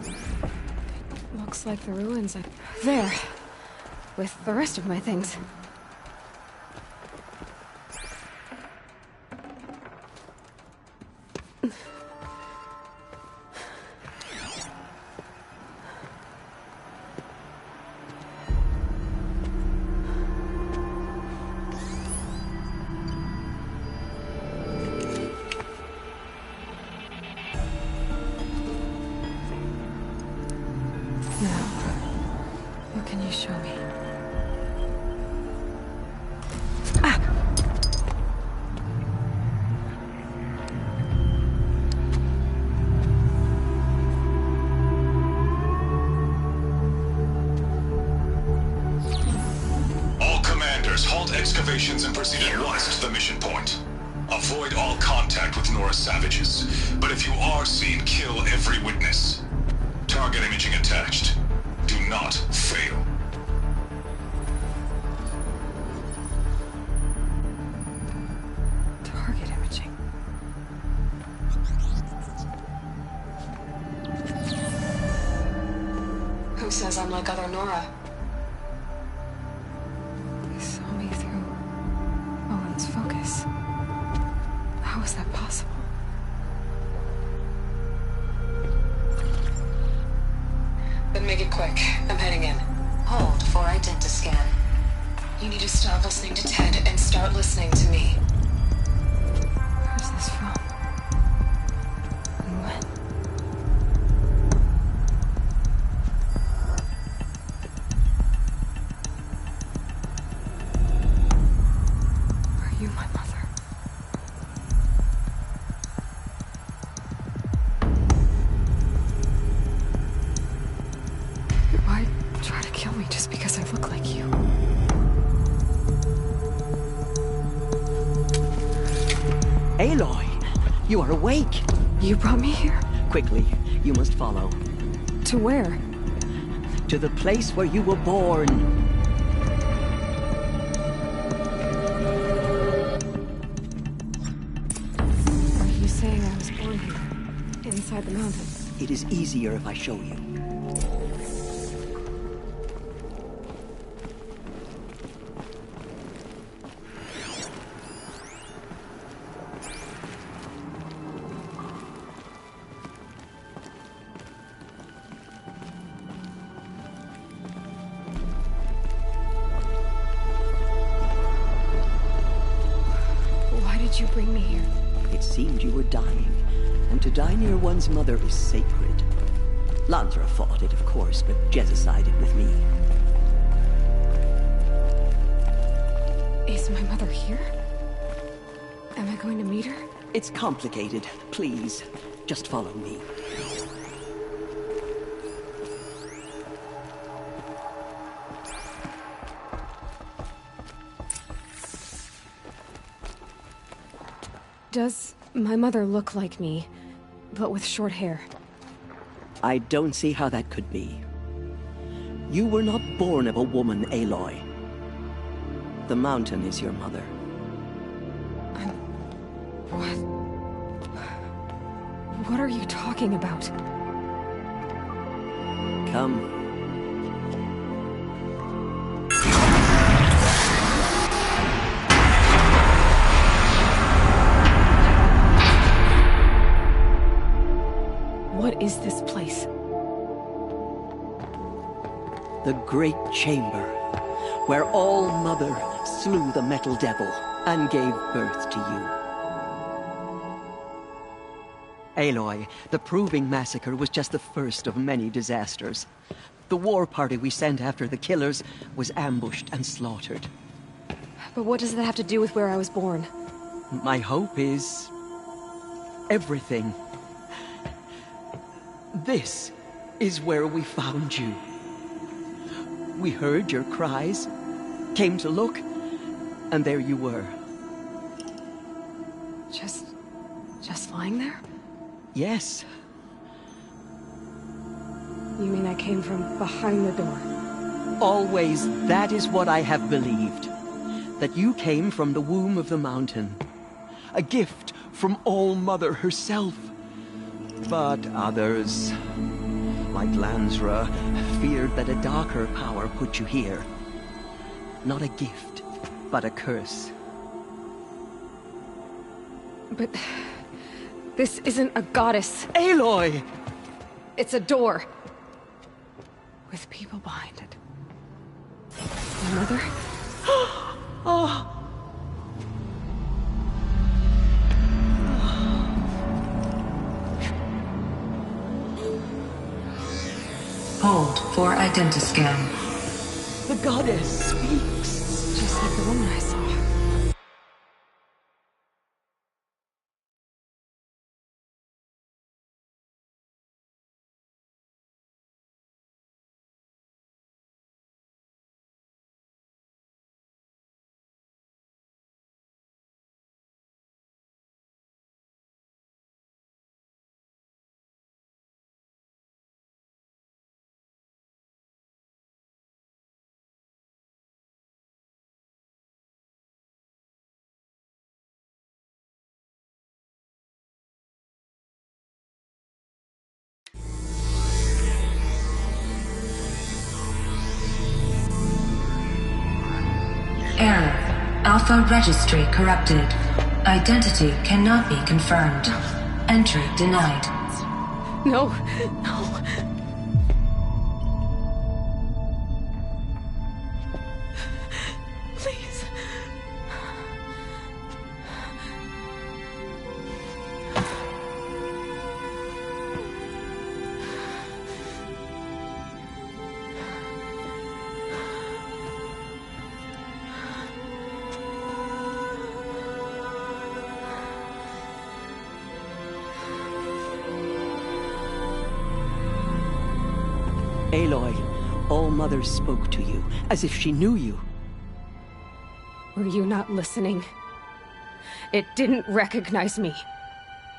It looks like the ruins are there. With the rest of my things. Excavations and proceed at once to the mission point. Avoid all contact with Nora savages, but if you are seen, kill every witness. Target imaging attached. Do not fail. Target imaging. Who says I'm like other Nora? Focus. How is that possible? Then make it quick. I'm heading in. Hold for identiscan. You need to stop listening to Ted and start listening to me. Where's this from? And when? You, my mother. Why try to kill me just because I look like you? Aloy, you are awake. You brought me here? Quickly, you must follow. To where? To the place where you were born. Saying I was born here, inside the mountain. It is easier if I show you. dying, and to die near one's mother is sacred. Lansra fought it, of course, but Jezza sided with me. Is my mother here? Am I going to meet her? It's complicated. Please, just follow me. Does my mother look like me, but with short hair? I don't see how that could be. You were not born of a woman, Aloy. The mountain is your mother. What? What are you talking about? Come. What is this place? The Great Chamber, where All-Mother slew the Metal Devil and gave birth to you. Aloy, the Proving Massacre was just the first of many disasters. The war party we sent after the killers was ambushed and slaughtered. But what does that have to do with where I was born? My hope is... everything. This is where we found you. We heard your cries, came to look, and there you were. Just lying there? Yes. You mean I came from behind the door? Always, that is what I have believed. That you came from the womb of the mountain. A gift from All-Mother herself. But others, like Lansra, feared that a darker power put you here. Not a gift, but a curse. But... this isn't a goddess. Aloy! It's a door. With people behind it. My mother? Oh! Hold for identiscan. The goddess speaks. Just like the woman I saw. Error. Alpha registry corrupted. Identity cannot be confirmed. Entry denied. No, no. Please. Aloy, All-Mother spoke to you, as if she knew you. Were you not listening? It didn't recognize me.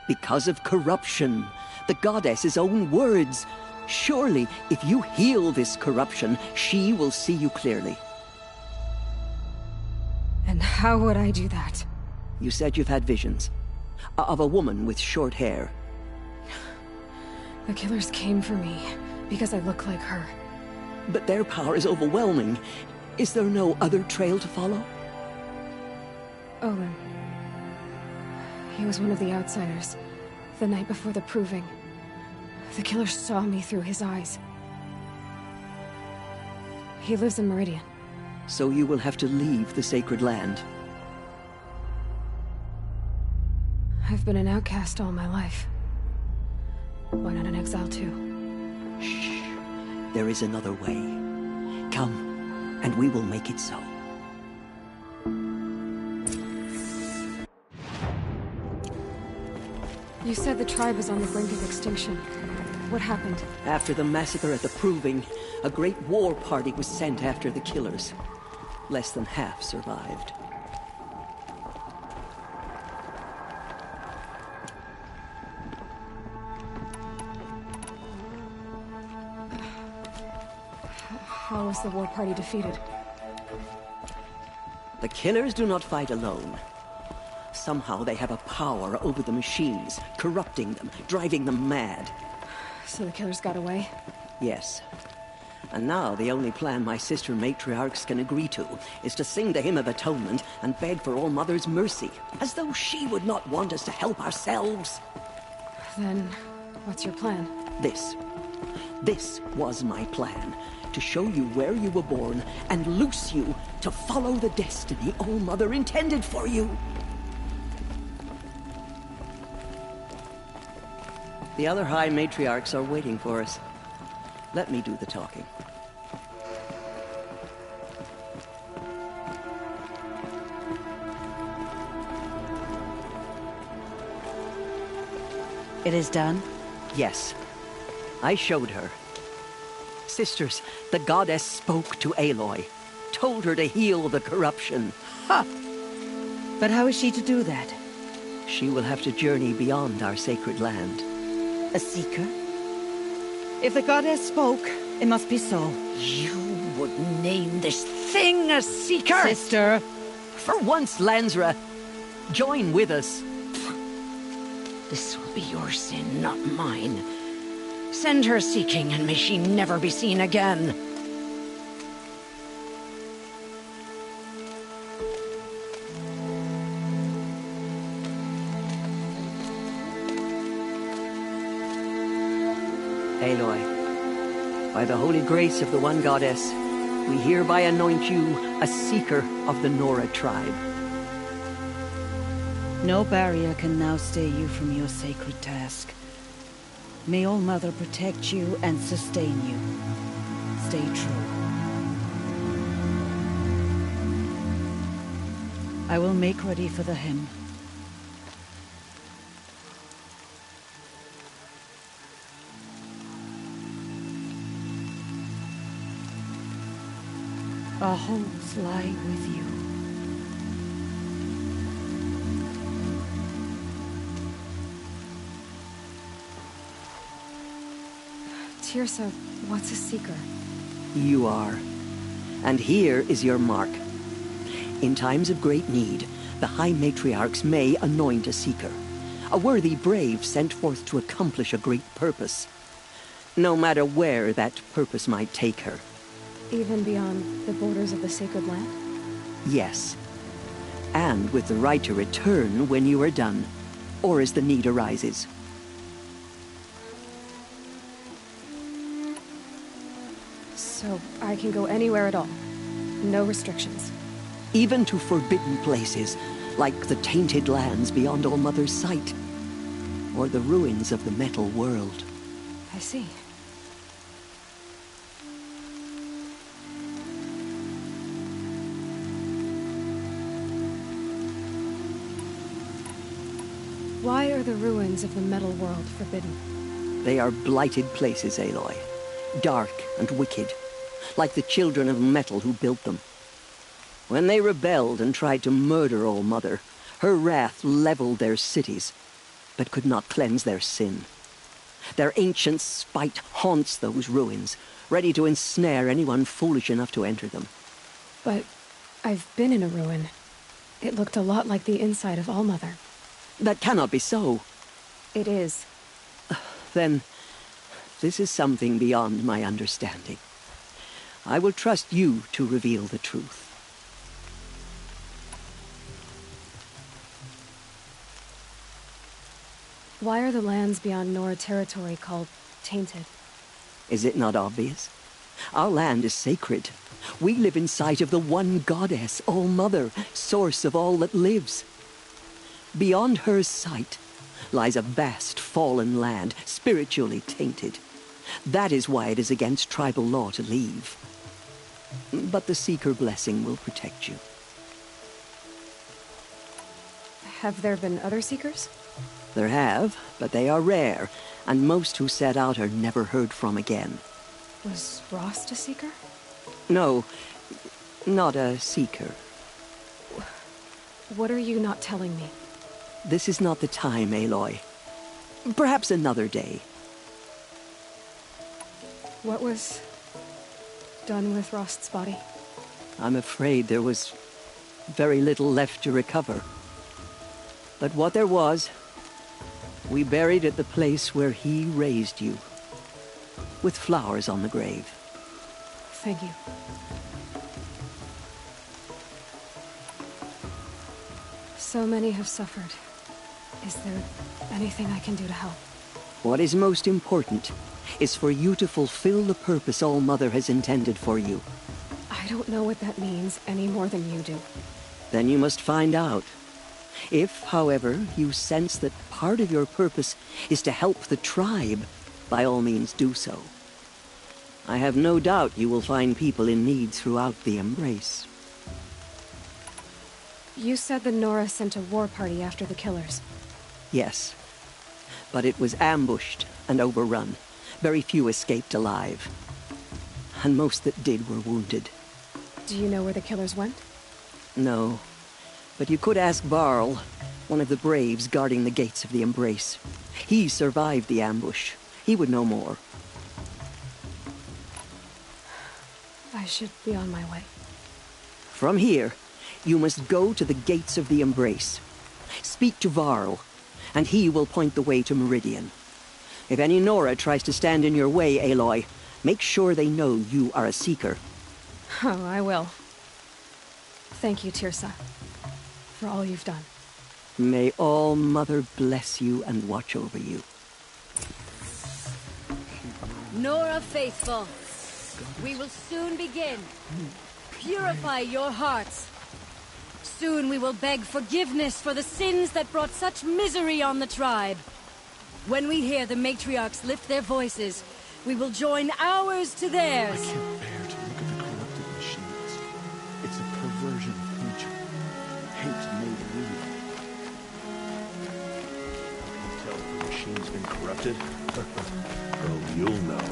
Because of corruption. The goddess's own words. Surely, if you heal this corruption, she will see you clearly. And how would I do that? You said you've had visions. Of a woman with short hair. The killers came for me. Because I look like her. But their power is overwhelming. Is there no other trail to follow? Olin. He was one of the outsiders. The night before the Proving. The killer saw me through his eyes. He lives in Meridian. So you will have to leave the sacred land. I've been an outcast all my life. Why not an exile too? Shh. There is another way. Come, and we will make it so. You said the tribe is on the brink of extinction. What happened? After the massacre at the Proving, a great war party was sent after the killers. Less than half survived. How was the war party defeated? The killers do not fight alone. Somehow they have a power over the machines, corrupting them, driving them mad. So the killers got away? Yes. And now the only plan my sister matriarchs can agree to is to sing the Hymn of Atonement and beg for All Mother's mercy, as though she would not want us to help ourselves. Then, what's your plan? This was my plan. To show you where you were born and loose you to follow the destiny All Mother intended for you. The other High Matriarchs are waiting for us. Let me do the talking. It is done? Yes. I showed her. Sisters, the goddess spoke to Aloy, told her to heal the corruption. Ha! But how is she to do that? She will have to journey beyond our sacred land. A seeker? If the goddess spoke, it must be so. You would name this thing a seeker? Sister! For once, Lansra, join with us. This will be your sin, not mine. Send her seeking, and may she never be seen again. Aloy, by the holy grace of the One Goddess, we hereby anoint you a seeker of the Nora tribe. No barrier can now stay you from your sacred task. May All Mother protect you and sustain you. Stay true. I will make ready for the hymn. Our hopes lie with you. Tirsa, what's a seeker? You are. And here is your mark. In times of great need, the High Matriarchs may anoint a seeker. A worthy brave sent forth to accomplish a great purpose. No matter where that purpose might take her. Even beyond the borders of the sacred land? Yes. And with the right to return when you are done, or as the need arises. So I can go anywhere at all? No restrictions? Even to forbidden places, like the tainted lands beyond All Mother's sight. Or the ruins of the metal world. I see. Why are the ruins of the metal world forbidden? They are blighted places, Aloy. Dark and wicked. Like the children of metal who built them. When they rebelled and tried to murder All Mother, her wrath leveled their cities, but could not cleanse their sin. Their ancient spite haunts those ruins, ready to ensnare anyone foolish enough to enter them. But I've been in a ruin. It looked a lot like the inside of All Mother. That cannot be so. It is. Then, this is something beyond my understanding. I will trust you to reveal the truth. Why are the lands beyond Nora territory called tainted? Is it not obvious? Our land is sacred. We live in sight of the One Goddess, All Mother, source of all that lives. Beyond her sight lies a vast fallen land, spiritually tainted. That is why it is against tribal law to leave. But the Seeker blessing will protect you. Have there been other Seekers? There have, but they are rare, and most who set out are never heard from again. Was Rost a Seeker? No, not a Seeker. What are you not telling me? This is not the time, Aloy. Perhaps another day. What was done with Rost's body? I'm afraid there was very little left to recover. But what there was, we buried at the place where he raised you, with flowers on the grave. Thank you. So many have suffered. Is there anything I can do to help? What is most important is for you to fulfill the purpose All-Mother has intended for you. I don't know what that means any more than you do. Then you must find out. If, however, you sense that part of your purpose is to help the tribe, by all means do so. I have no doubt you will find people in need throughout the Embrace. You said the Nora sent a war party after the killers. Yes. But it was ambushed and overrun. Very few escaped alive. And most that did were wounded. Do you know where the killers went? No. But you could ask Varl, one of the Braves guarding the gates of the Embrace. He survived the ambush. He would know more. I should be on my way. From here, you must go to the gates of the Embrace. Speak to Varl, and he will point the way to Meridian. If any Nora tries to stand in your way, Aloy, make sure they know you are a Seeker. Oh, I will. Thank you, Tirsa, for all you've done. May All-Mother bless you and watch over you. Nora faithful, we will soon begin. Purify your hearts. Soon we will beg forgiveness for the sins that brought such misery on the tribe. When we hear the matriarchs lift their voices, we will join ours to theirs. I can't bear to look at the corrupted machines. It's a perversion of nature. Hate made real. Can you tell if the machine's been corrupted? Well, you'll know.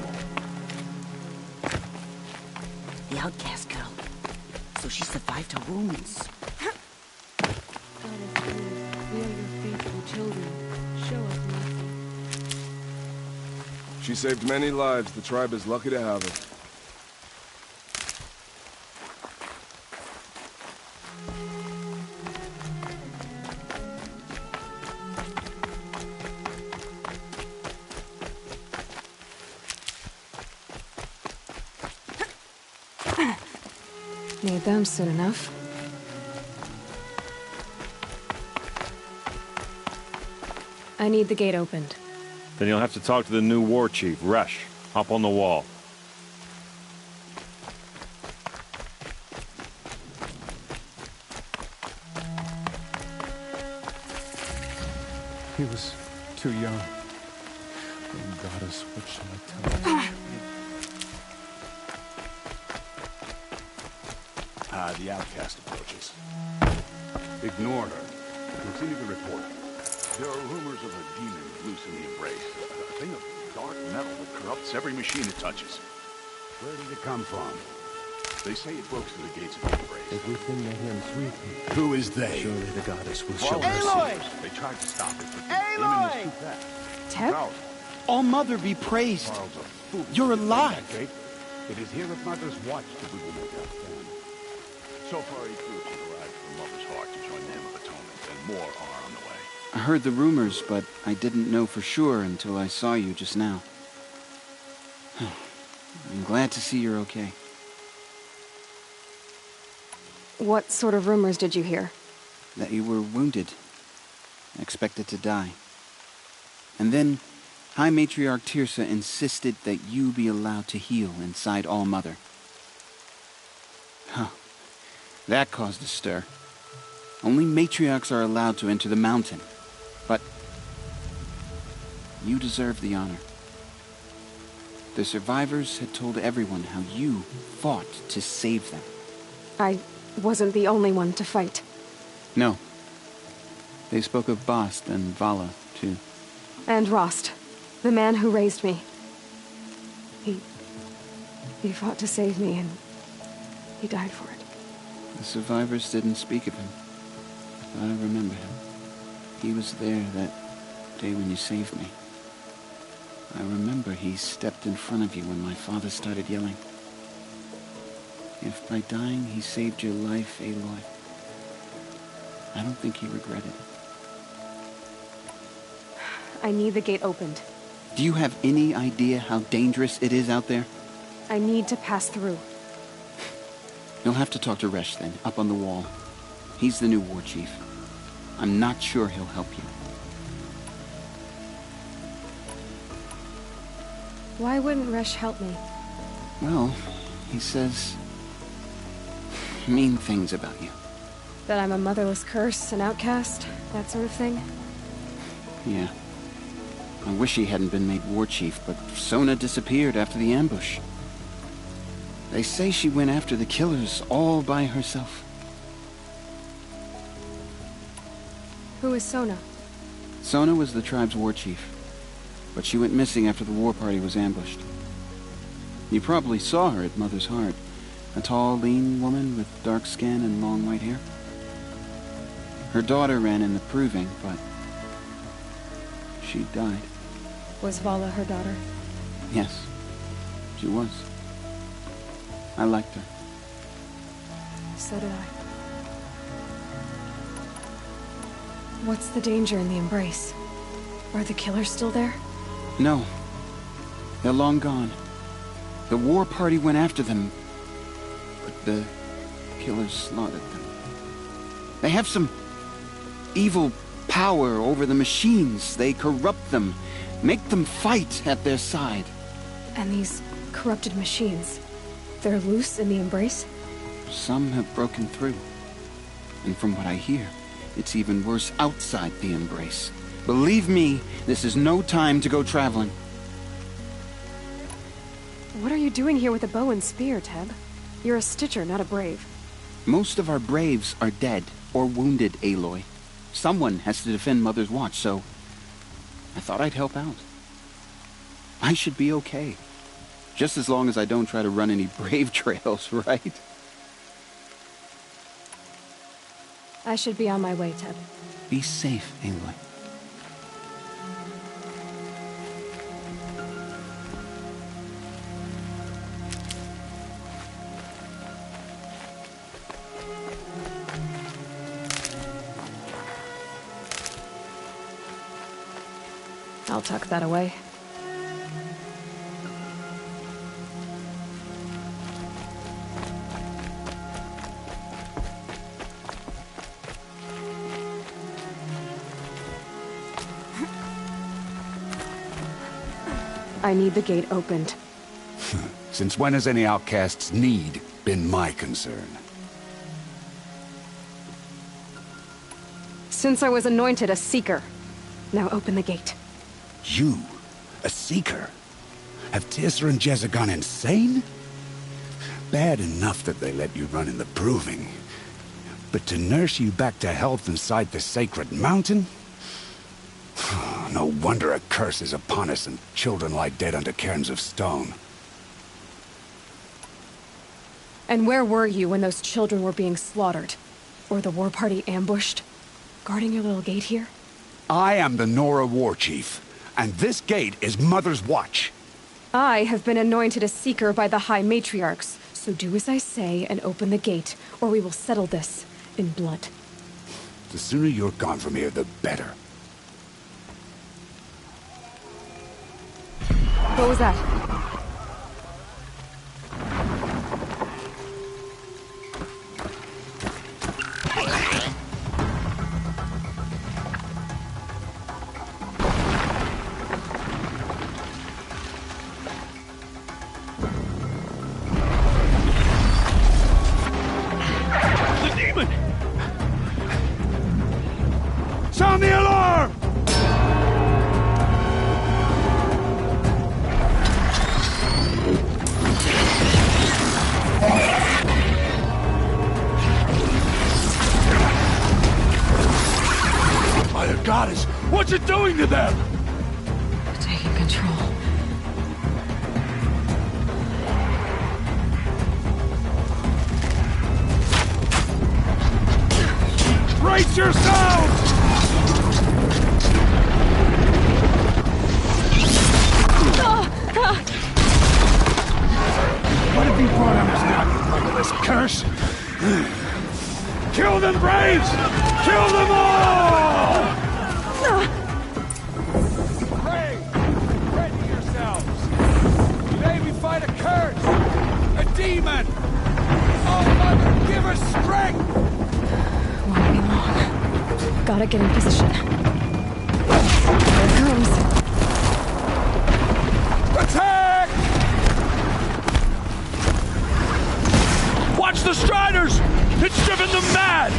The outcast girl. So she survived her wounds. We are your faithful children. Show us mercy. She saved many lives. The tribe is lucky to have her. Need them soon enough. I need the gate opened. Then you'll have to talk to the new war chief, Resh. Hop on the wall. He was too young. Oh, goddess, what shall I tell her? The outcast approaches. Ignore her. Continue the report. There are rumors of a demon loose in the Embrace. A thing of dark metal that corrupts every machine it touches. Where did it come from? They say it broke through the gates of the Embrace. If we bring to him sweetly. Who is they? Surely the goddess will show Follow mercy. Aloy! They tried to stop it, but the demon was too fast. Teb? All-Mother be praised. Charles, a fool. You're alive. It is here at Mother's watch that we will make our stand. So far, troops have arrived from Mother's Heart to join the Hymn of Atonement, and more are on the way. I heard the rumors, but I didn't know for sure until I saw you just now. I'm glad to see you're okay. What sort of rumors did you hear? That you were wounded. Expected to die. And then, High Matriarch Tirsa insisted that you be allowed to heal inside All-Mother. Huh. That caused a stir. Only matriarchs are allowed to enter the mountain. But you deserve the honor. The survivors had told everyone how you fought to save them. I wasn't the only one to fight. No. They spoke of Bast and Vala, too. And Rost, the man who raised me. He fought to save me, and he died for it. The survivors didn't speak of him, but I remember him. He was there that day when you saved me. I remember he stepped in front of you when my father started yelling. If by dying he saved your life, Aloy, I don't think he regretted it. I need the gate opened. Do you have any idea how dangerous it is out there? I need to pass through. You'll have to talk to Resh then, up on the wall. He's the new war chief. I'm not sure he'll help you. Why wouldn't Resh help me? Well, he says mean things about you. That I'm a motherless curse, an outcast, that sort of thing? Yeah. I wish he hadn't been made war chief, but Sona disappeared after the ambush. They say she went after the killers all by herself. Who is Sona? Sona was the tribe's war chief, but she went missing after the war party was ambushed. You probably saw her at Mother's Heart. A tall, lean woman with dark skin and long white hair. Her daughter ran in the proving, but she died. Was Vala her daughter? Yes, she was. I liked her. So did I. What's the danger in the Embrace? Are the killers still there? No. They're long gone. The war party went after them, but the killers slaughtered them. They have some evil power over the machines. They corrupt them, make them fight at their side. And these corrupted machines, they're loose in the Embrace? Some have broken through. And from what I hear, it's even worse outside the Embrace. Believe me, this is no time to go traveling. What are you doing here with a bow and spear, Teb? You're a Stitcher, not a Brave. Most of our Braves are dead or wounded, Aloy. Someone has to defend Mother's Watch, so I thought I'd help out. I should be okay. Just as long as I don't try to run any Brave trails, right? I should be on my way, Teb. Be safe, Aloy. I'll tuck that away. I need the gate opened. Since when has any outcast's need been my concern? Since I was anointed a Seeker. Now open the gate. You? A Seeker? Have Teersa and Jezza gone insane? Bad enough that they let you run in the Proving. But to nurse you back to health inside the Sacred Mountain? No wonder a curse is upon us and children lie dead under cairns of stone. And where were you when those children were being slaughtered? Or the war party ambushed? Guarding your little gate here? I am the Nora War Chief, and this gate is Mother's Watch. I have been anointed a Seeker by the High Matriarchs, so do as I say and open the gate, or we will settle this in blood. The sooner you're gone from here, the better. What was that? control. Brace yourselves! What have you brought on us now, you motherless curse? Kill them, Braves! Kill them all! Pray! Pray to yourselves! Today we fight a curse! A demon! Oh, Mother, give us strength! Won't be long. Gotta get in position. Here it comes. Attack! Watch the Striders! It's driven them mad!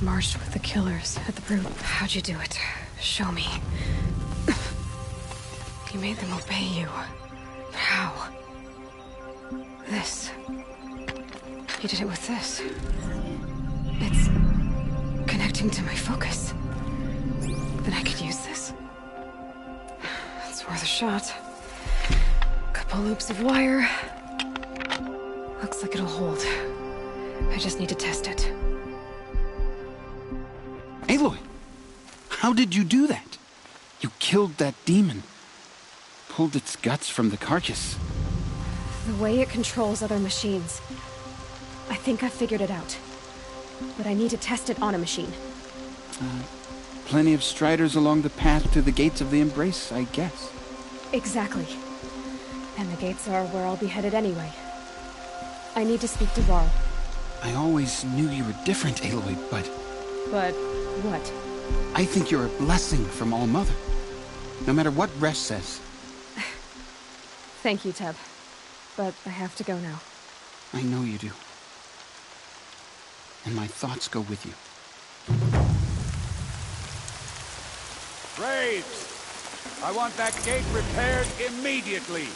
marched with the killers at the brute. How'd you do it? Show me. You made them obey you. How? This. You did it with this. It's connecting to my focus. Then I could use this. It's worth a shot. Couple loops of wire. Looks like it'll hold. I just need to test it. Aloy! How did you do that? You killed that demon. Pulled its guts from the carcass. The way it controls other machines. I think I figured it out. But I need to test it on a machine. Plenty of striders along the path to the gates of the Embrace, I guess. Exactly. And the gates are where I'll be headed anyway. I need to speak to Varl. I always knew you were different, Aloy, but... But what? I think you're a blessing from All Mother. No matter what Resh says. Thank you, Teb. But I have to go now. I know you do. And my thoughts go with you. Braves! I want that gate repaired immediately.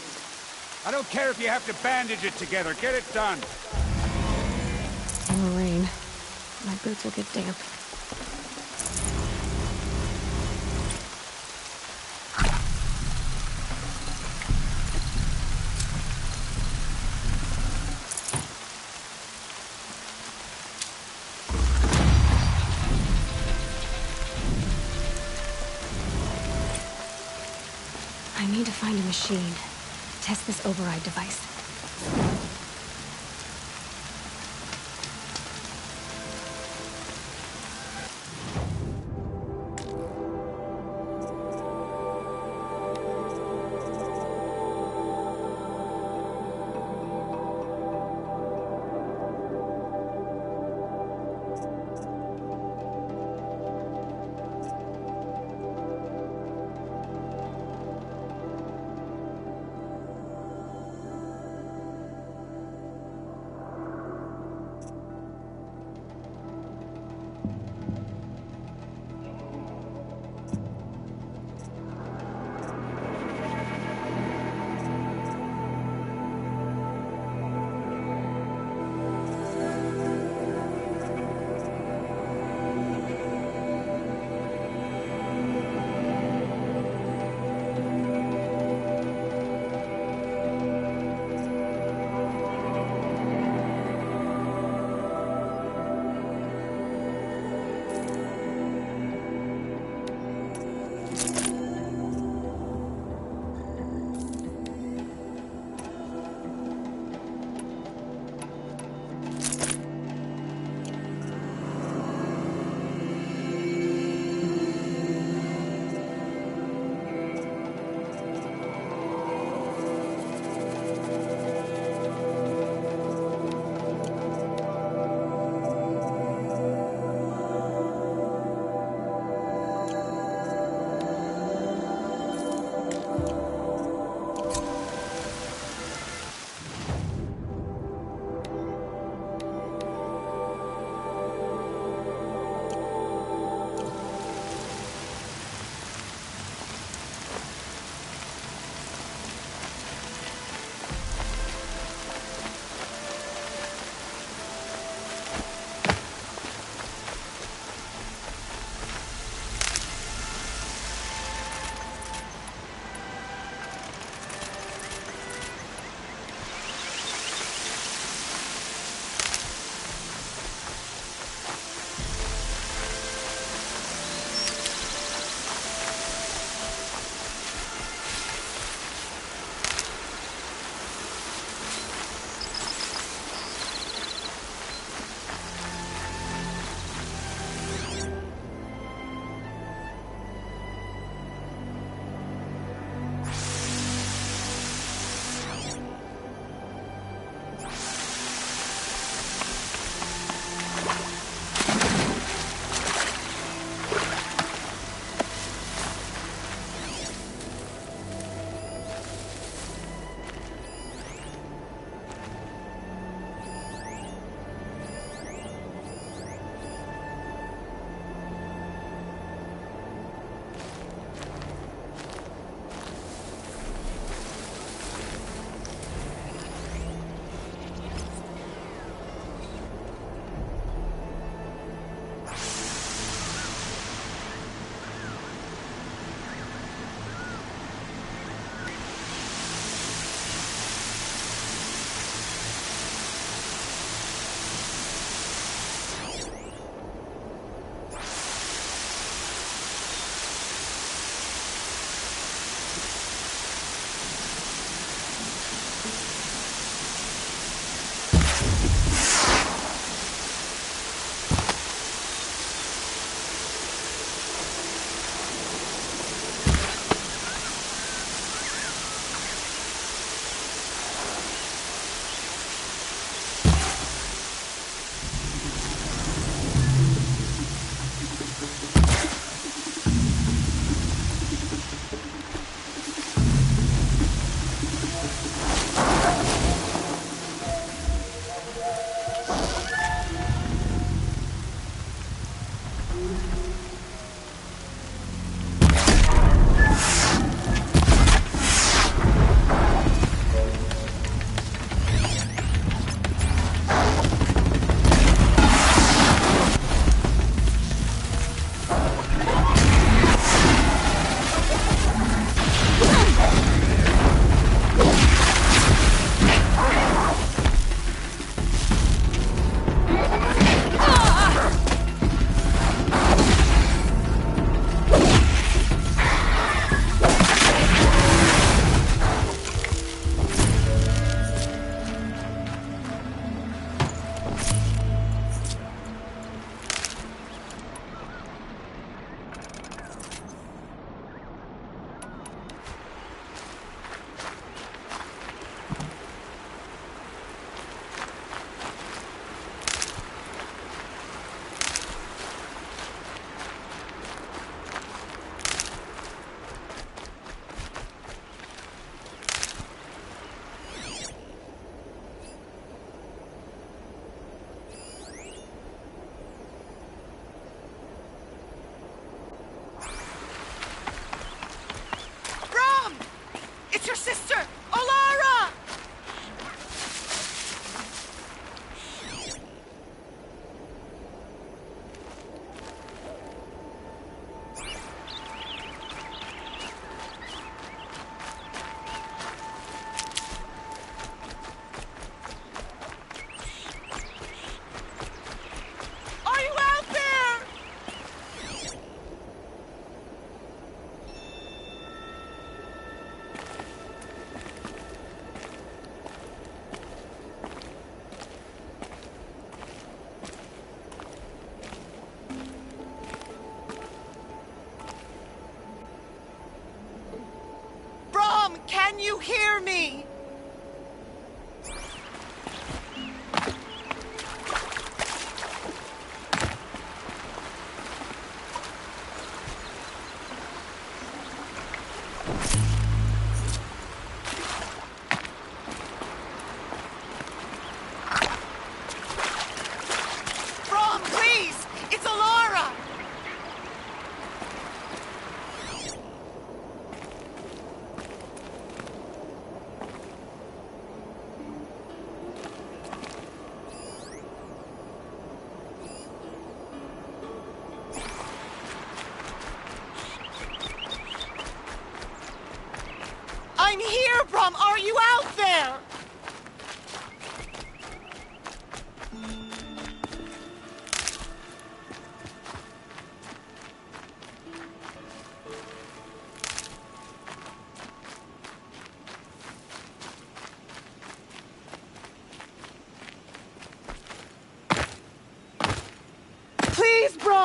I don't care if you have to bandage it together. Get it done. In the rain. My boots will get damp. I need to find a machine. Test this override device.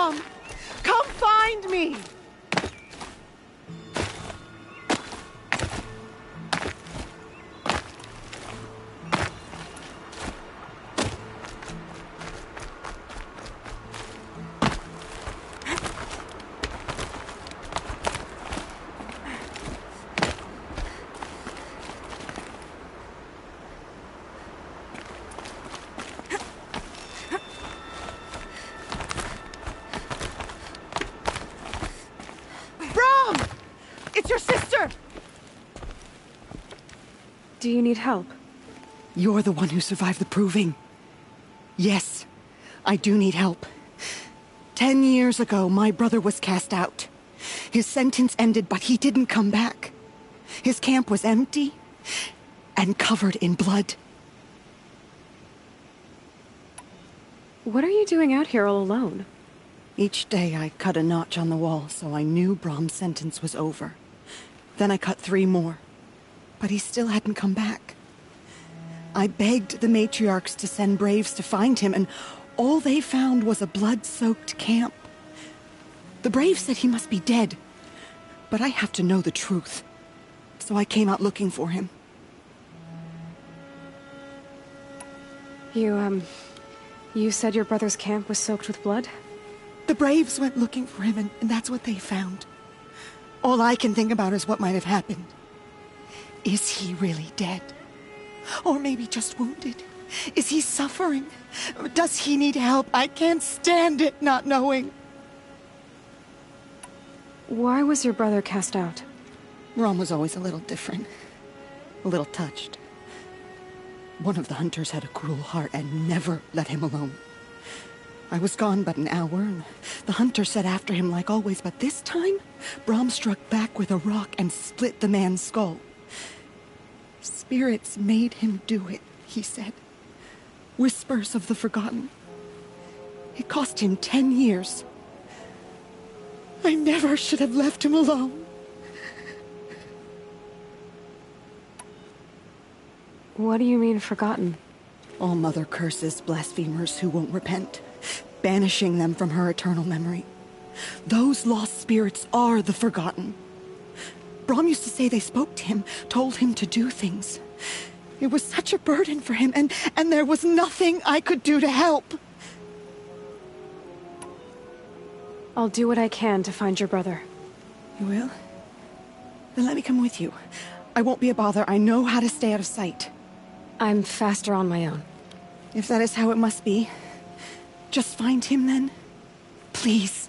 Brom! Come find me! Do you need help? You're the one who survived the proving. Yes, I do need help. 10 years ago, my brother was cast out. His sentence ended, but he didn't come back. His camp was empty and covered in blood. What are you doing out here all alone? Each day I cut a notch on the wall, so I knew Brom's sentence was over. Then I cut 3 more. But he still hadn't come back. I begged the matriarchs to send braves to find him, and all they found was a blood-soaked camp. The braves said he must be dead, but I have to know the truth. So I came out looking for him. You said your brother's camp was soaked with blood? The braves went looking for him, and that's what they found. All I can think about is what might have happened. Is he really dead? Or maybe just wounded? Is he suffering? Does he need help? I can't stand it not knowing. Why was your brother cast out? Brom was always a little different. A little touched. One of the hunters had a cruel heart and never let him alone. I was gone but an hour, and the hunter set after him like always, but this time, Brom struck back with a rock and split the man's skull. Spirits made him do it, he said. Whispers of the forgotten. It cost him 10 years. I never should have left him alone. What do you mean, forgotten? All Mother curses blasphemers who won't repent, banishing them from her eternal memory. Those lost spirits are the forgotten. Brom used to say they spoke to him, told him to do things. It was such a burden for him, and there was nothing I could do to help. I'll do what I can to find your brother. You will? Then let me come with you. I won't be a bother. I know how to stay out of sight. I'm faster on my own. If that is how it must be, just find him then. Please.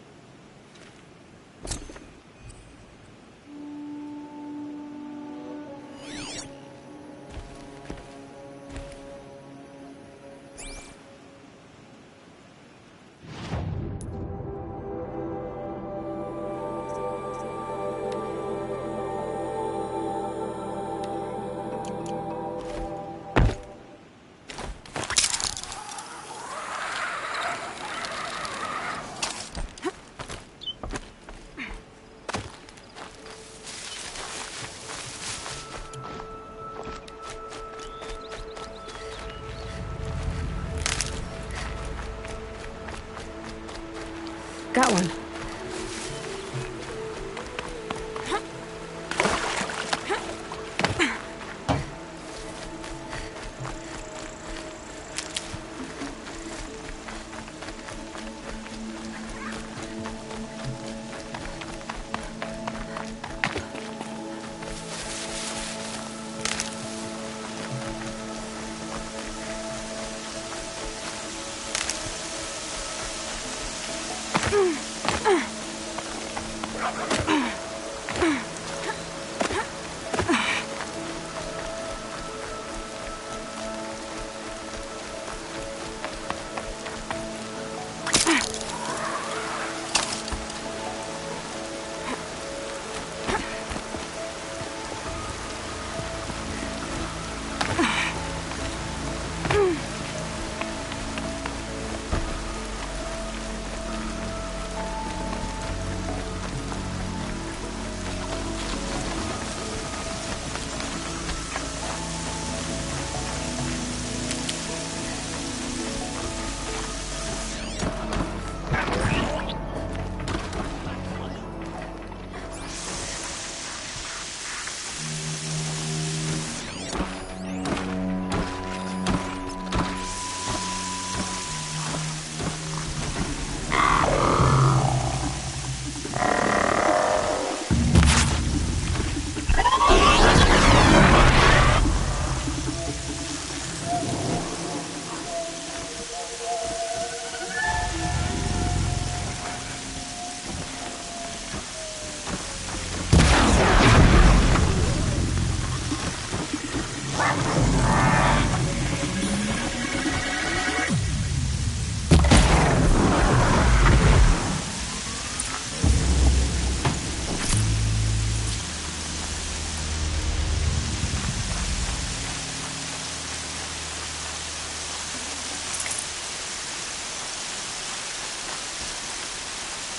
Got one.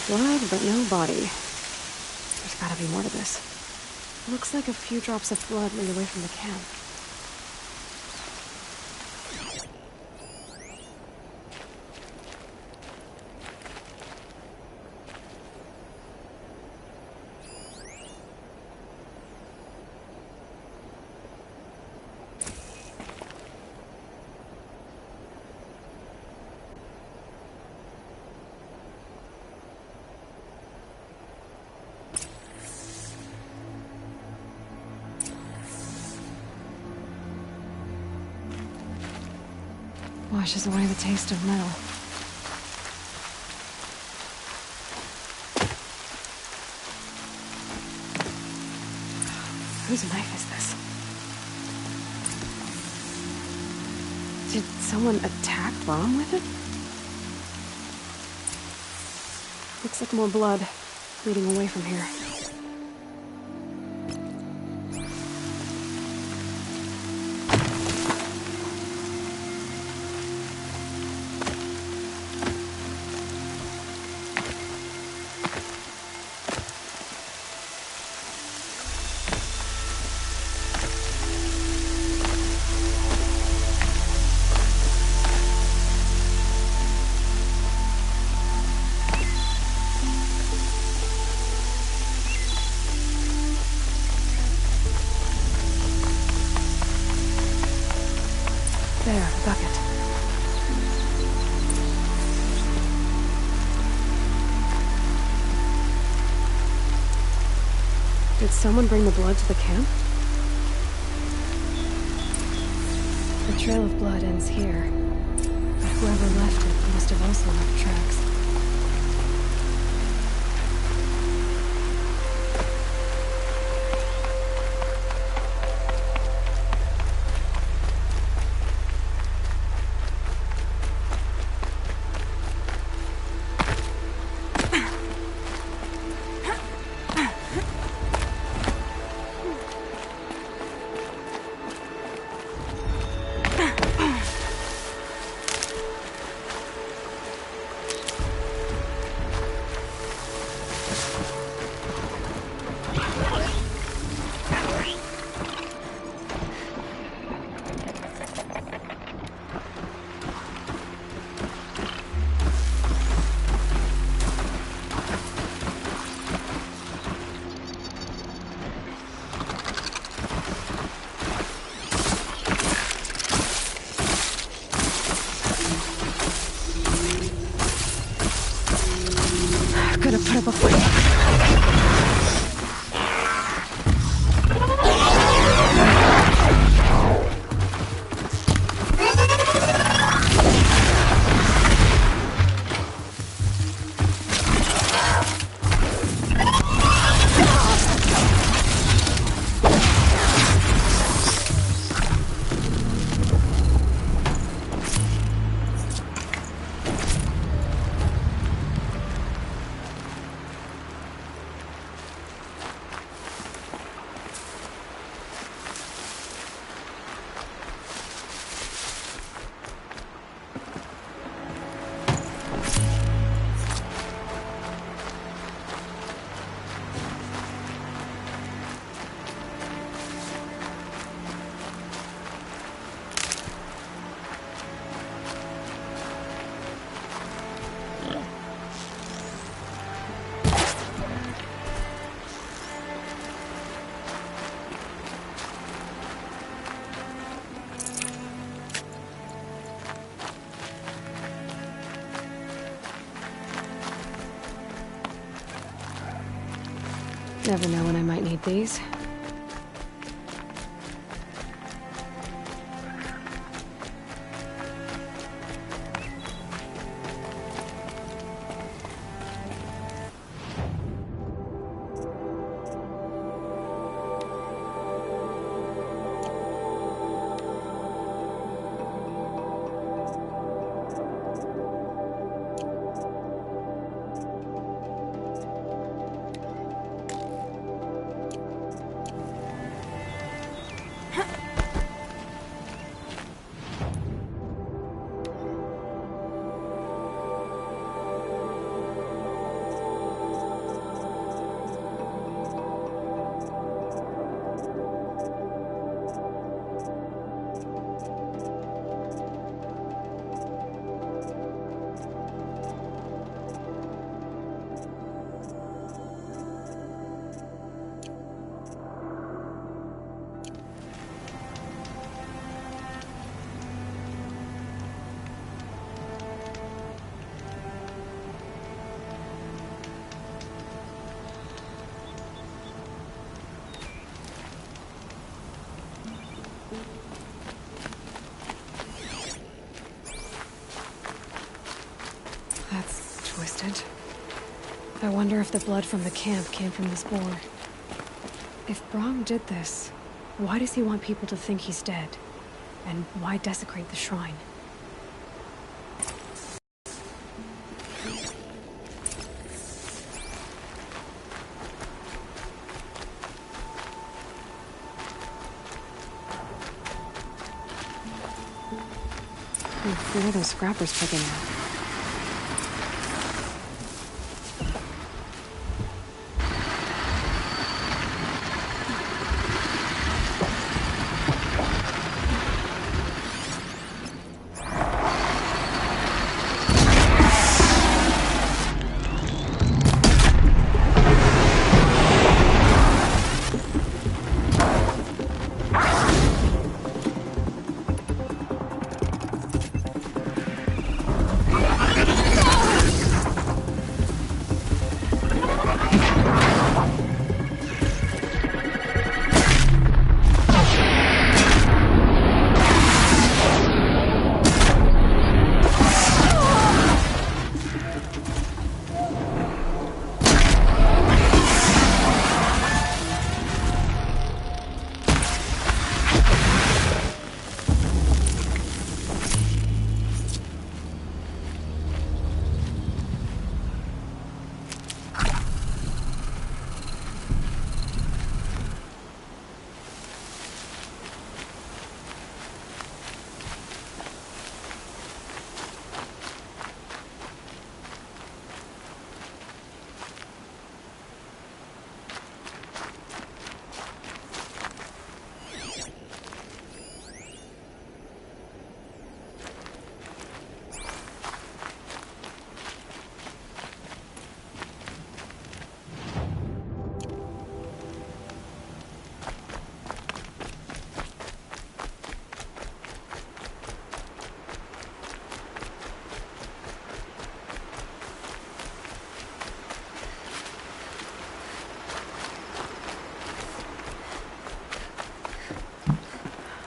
Blood, but no body. There's gotta be more to this. Looks like a few drops of blood lead away from the camp. Washes away the taste of metal. Whose knife is this? Did someone attack Brom with it? Looks like more blood leading away from here. There, bucket. Did someone bring the blood to the camp? The trail of blood ends here, but whoever left it must have also left tracks. Could have put up a fight. Never know when I might need these. twisted. I wonder if the blood from the camp came from this boar. If Brahm did this, why does he want people to think he's dead? And why desecrate the shrine? Where are those scrappers picking at?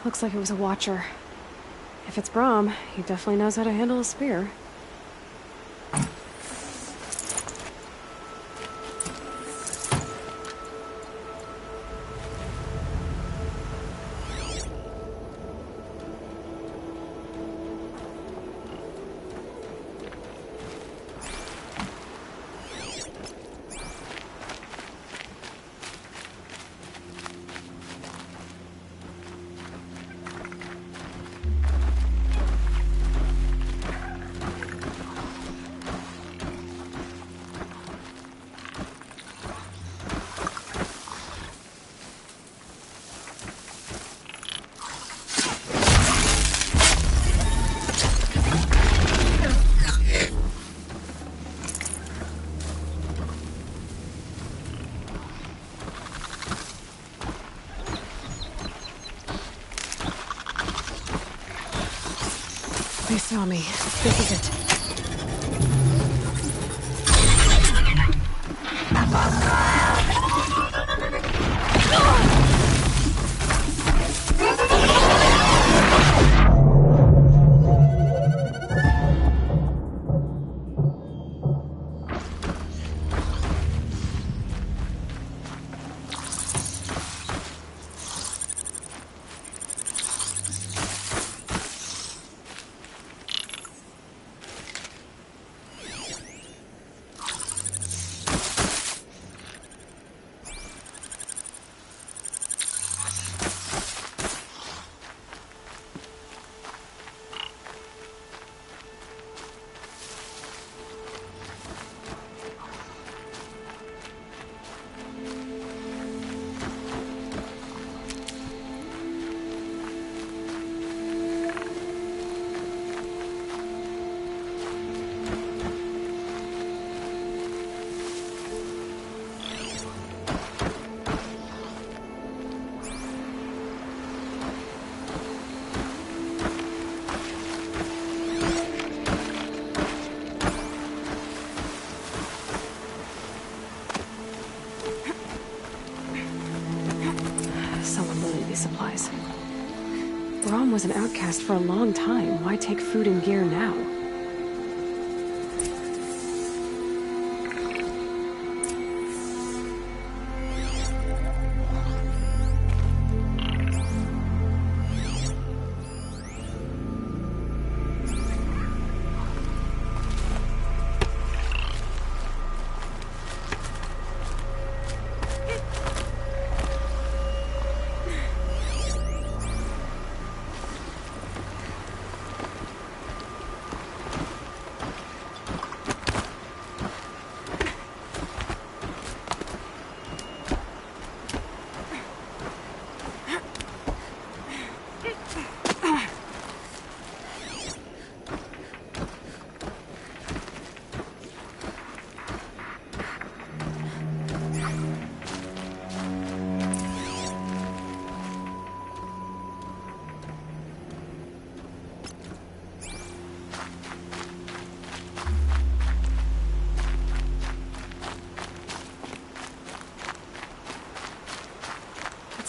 Looks like it was a watcher. If it's Brahm, he definitely knows how to handle a spear. They saw me. This is it. Supplies. Brahm was an outcast for a long time. Why take food and gear now?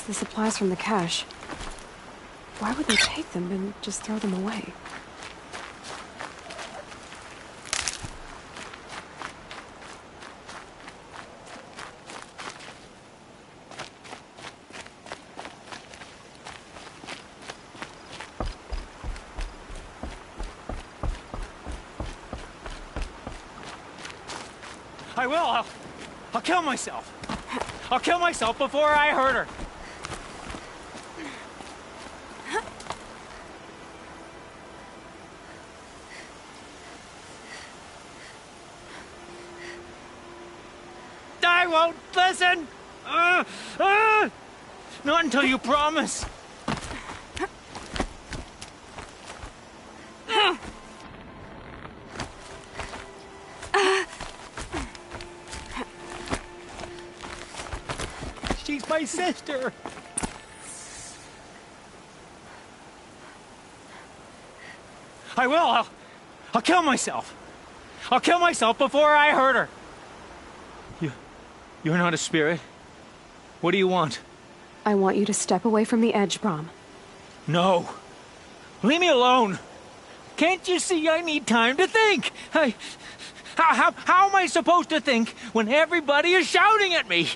the supplies from the cache. Why would they take them and just throw them away? I will. I'll kill myself. I'll kill myself before I hurt her. I won't listen. Not until you promise. She's my sister. I will. I'll kill myself. I'll kill myself before I hurt her. You're not a spirit. What do you want? I want you to step away from the edge, Brom. No. Leave me alone. Can't you see I need time to think? How am I supposed to think when everybody is shouting at me?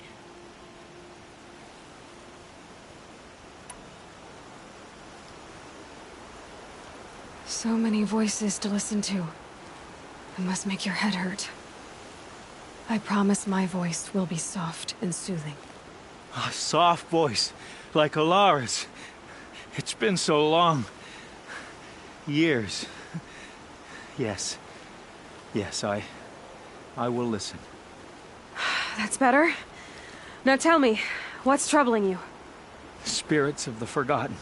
So many voices to listen to. It must make your head hurt. I promise my voice will be soft and soothing. A soft voice, like Alara's. It's been so long. Years. Yes. Yes, I will listen. That's better. Now tell me, what's troubling you? Spirits of the forgotten.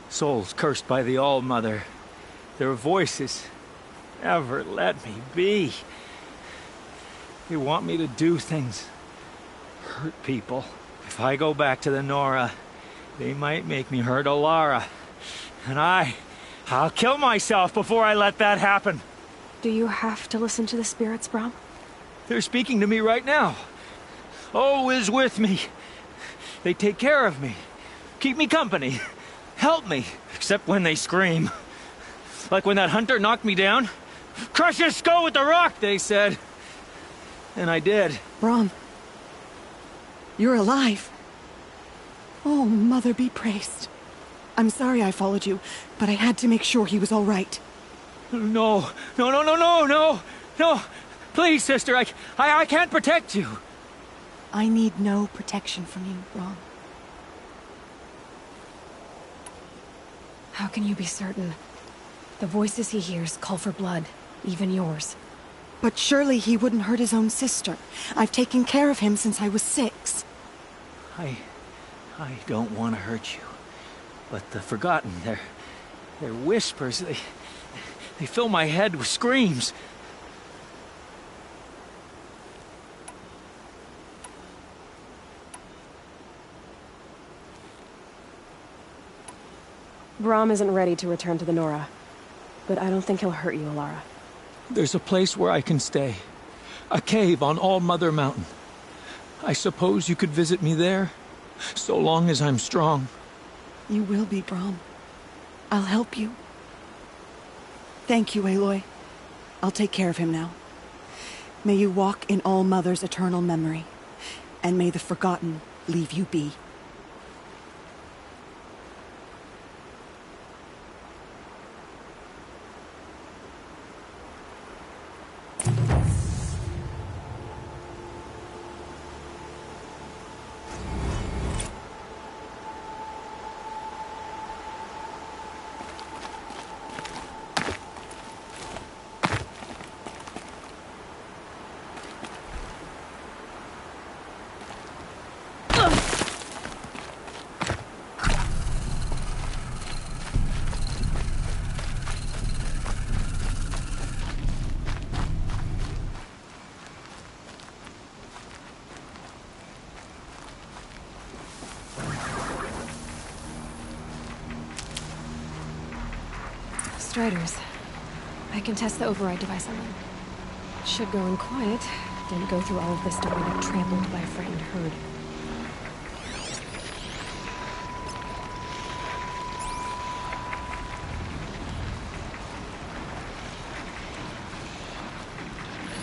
Souls cursed by the All-Mother. Their voices never let me be. They want me to do things, hurt people. If I go back to the Nora, they might make me hurt Alara. And I'll kill myself before I let that happen. Do you have to listen to the spirits, Brom? They're speaking to me right now. O is with me. They take care of me, keep me company, help me, except when they scream. Like when that hunter knocked me down. Crush his skull with the rock, they said. And I did. Brom, you're alive. Oh, Mother be praised. I'm sorry I followed you, but I had to make sure he was all right. No. Please, sister, I can't protect you. I need no protection from you, Brom. How can you be certain? The voices he hears call for blood, even yours. But surely he wouldn't hurt his own sister. I've taken care of him since I was 6. I don't want to hurt you. But the Forgotten, their whispers, they fill my head with screams. Brom isn't ready to return to the Nora. But I don't think he'll hurt you, Alara. There's a place where I can stay. A cave on All-Mother Mountain. I suppose you could visit me there, so long as I'm strong. You will be, Brom. I'll help you. Thank you, Aloy. I'll take care of him now. May you walk in All-Mother's eternal memory, and may the Forgotten leave you be. Striders. I can test the override device on them. Should go in quiet. Didn't go through all of this to wind up trampled by a frightened herd.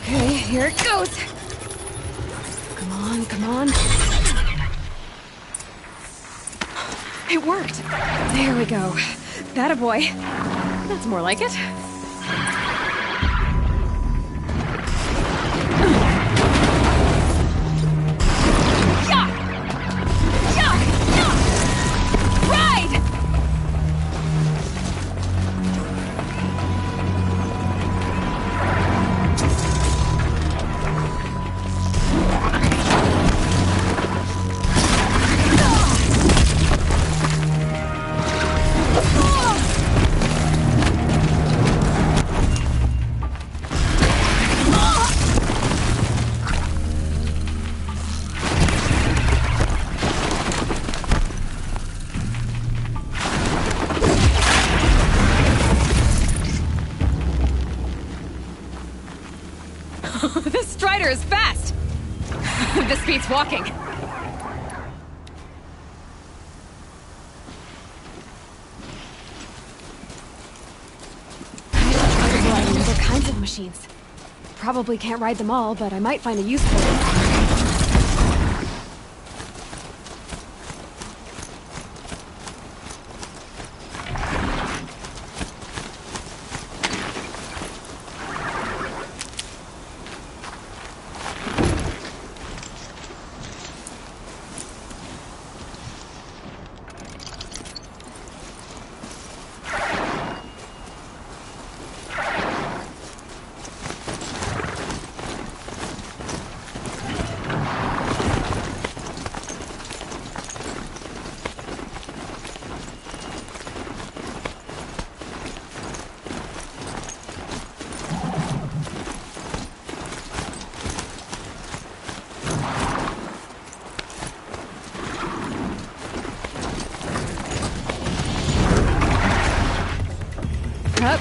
Okay, here it goes. Come on, come on. It worked. There we go. That a boy. That's more like it. Yeah! Yeah! Yeah! Ride! This Strider is fast! This beats walking. I've tried riding other kinds of machines. Probably can't ride them all, but I might find a use for them. Up.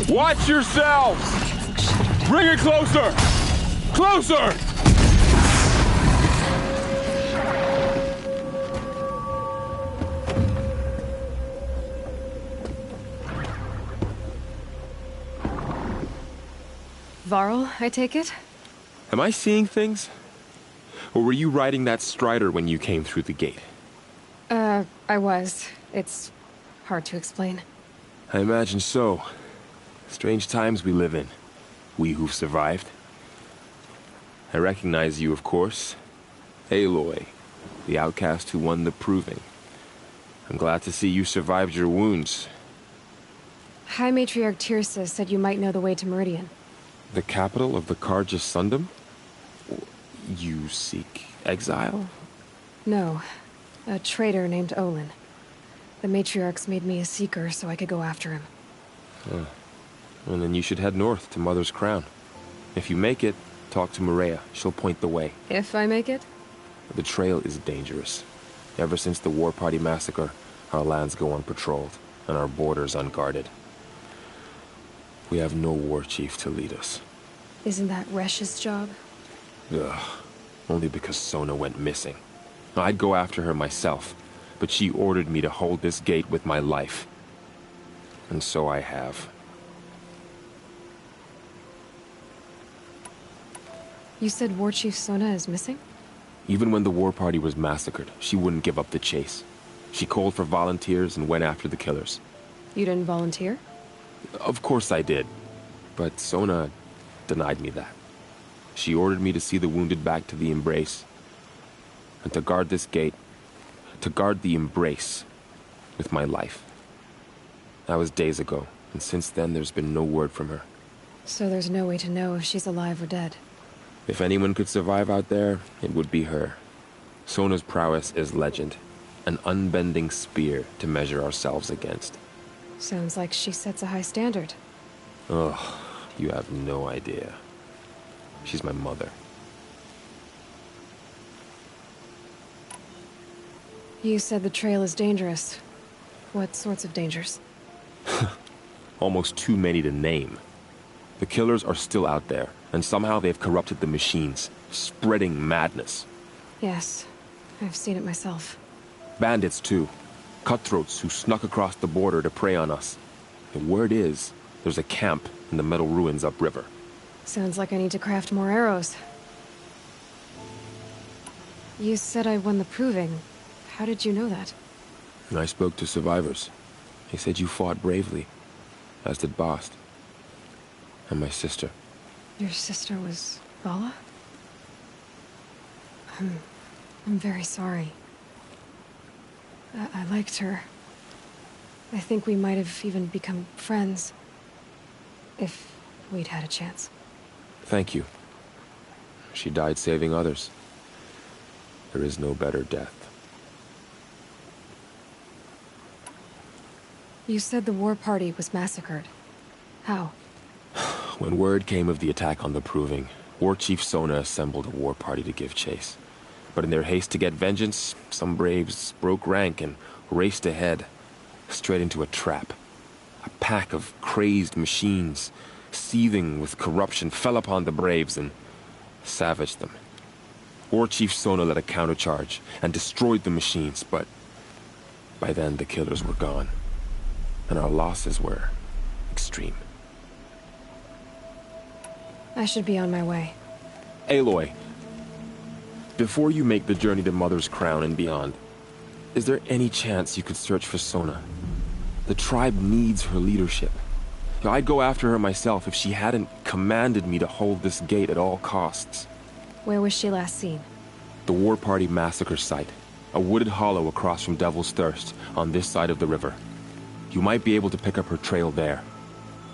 Watch yourselves! Bring it closer! Closer! Varl, I take it? Am I seeing things? Or were you riding that strider when you came through the gate? I was. It's hard to explain. I imagine so. Strange times we live in. We who've survived. I recognize you, of course. Aloy, the outcast who won the proving. I'm glad to see you survived your wounds. High Matriarch Tirsa said you might know the way to Meridian. The capital of the Carja Sundom? You seek exile? No. A traitor named Olin. The Matriarchs made me a seeker so I could go after him. Huh. And then you should head north to Mother's Crown. If you make it, talk to Maria. She'll point the way. If I make it? The trail is dangerous. Ever since the War Party massacre, our lands go unpatrolled, and our borders unguarded. We have no war chief to lead us. Isn't that Resh's job? Ugh. Only because Sona went missing. I'd go after her myself, but she ordered me to hold this gate with my life. And so I have. You said War Chief Sona is missing? Even when the War Party was massacred, she wouldn't give up the chase. She called for volunteers and went after the killers. You didn't volunteer? Of course I did. But Sona denied me that. She ordered me to see the wounded back to the Embrace. And to guard this gate. To guard the Embrace. With my life. That was days ago. And since then, there's been no word from her. So there's no way to know if she's alive or dead. If anyone could survive out there, it would be her. Sona's prowess is legend. An unbending spear to measure ourselves against. Sounds like she sets a high standard. Ugh, you have no idea. She's my mother. You said the trail is dangerous. What sorts of dangers? Almost too many to name. The killers are still out there, and somehow they've corrupted the machines, spreading madness. Yes, I've seen it myself. Bandits, too. Cutthroats who snuck across the border to prey on us. The word is, there's a camp in the metal ruins upriver. Sounds like I need to craft more arrows. You said I won the proving. How did you know that? I spoke to survivors. They said you fought bravely, as did Bast. And my sister. Your sister was Vala? I'm very sorry. I liked her. I think we might have even become friends. If we'd had a chance. Thank you. She died saving others. There is no better death. You said the war party was massacred. How? When word came of the attack on the Proving, War Chief Sona assembled a war party to give chase. But in their haste to get vengeance, some braves broke rank and raced ahead, straight into a trap. A pack of crazed machines, seething with corruption, fell upon the braves and savaged them. War Chief Sona led a countercharge and destroyed the machines, but by then the killers were gone, and our losses were extreme. I should be on my way. Aloy, before you make the journey to Mother's Crown and beyond, is there any chance you could search for Sona? The tribe needs her leadership. I'd go after her myself if she hadn't commanded me to hold this gate at all costs. Where was she last seen? The War Party massacre site. A wooded hollow across from Devil's Thirst, on this side of the river. You might be able to pick up her trail there.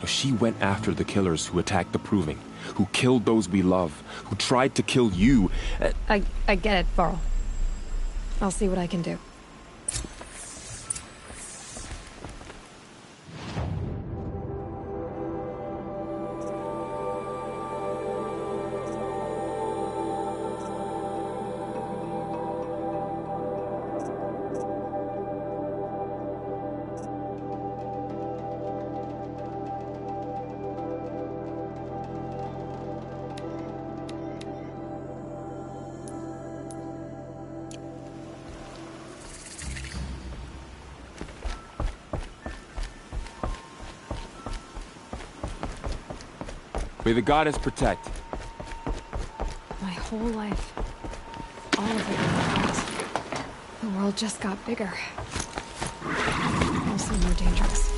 She went after the killers who attacked the Proving, who killed those we love, who tried to kill you. I get it, Varl. I'll see what I can do. May the goddess protect. My whole life. All of it in fault. The world just got bigger. Also more dangerous.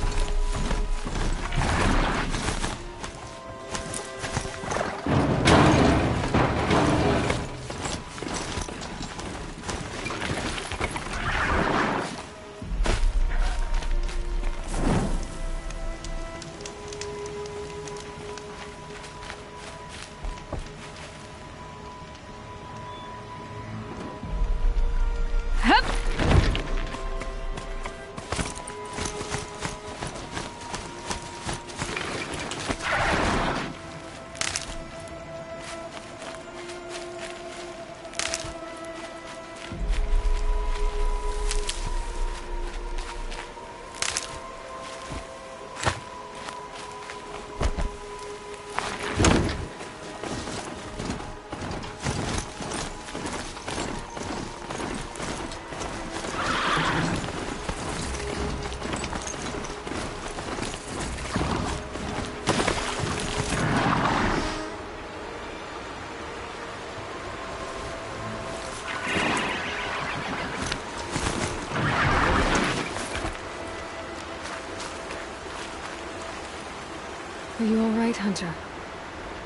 Are you all right, Hunter?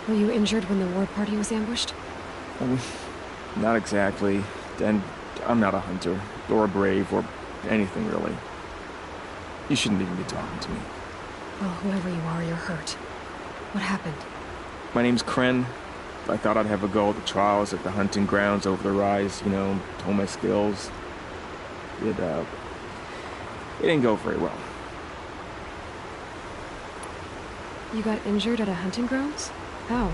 Were you injured when the war party was ambushed? Not exactly. And I'm not a hunter, or a brave, or anything really. You shouldn't even be talking to me. Well, whoever you are, you're hurt. What happened? My name's Kren. I thought I'd have a go at the trials at the hunting grounds over the rise, you know, hone my skills. It didn't go very well. You got injured at a hunting grounds? How?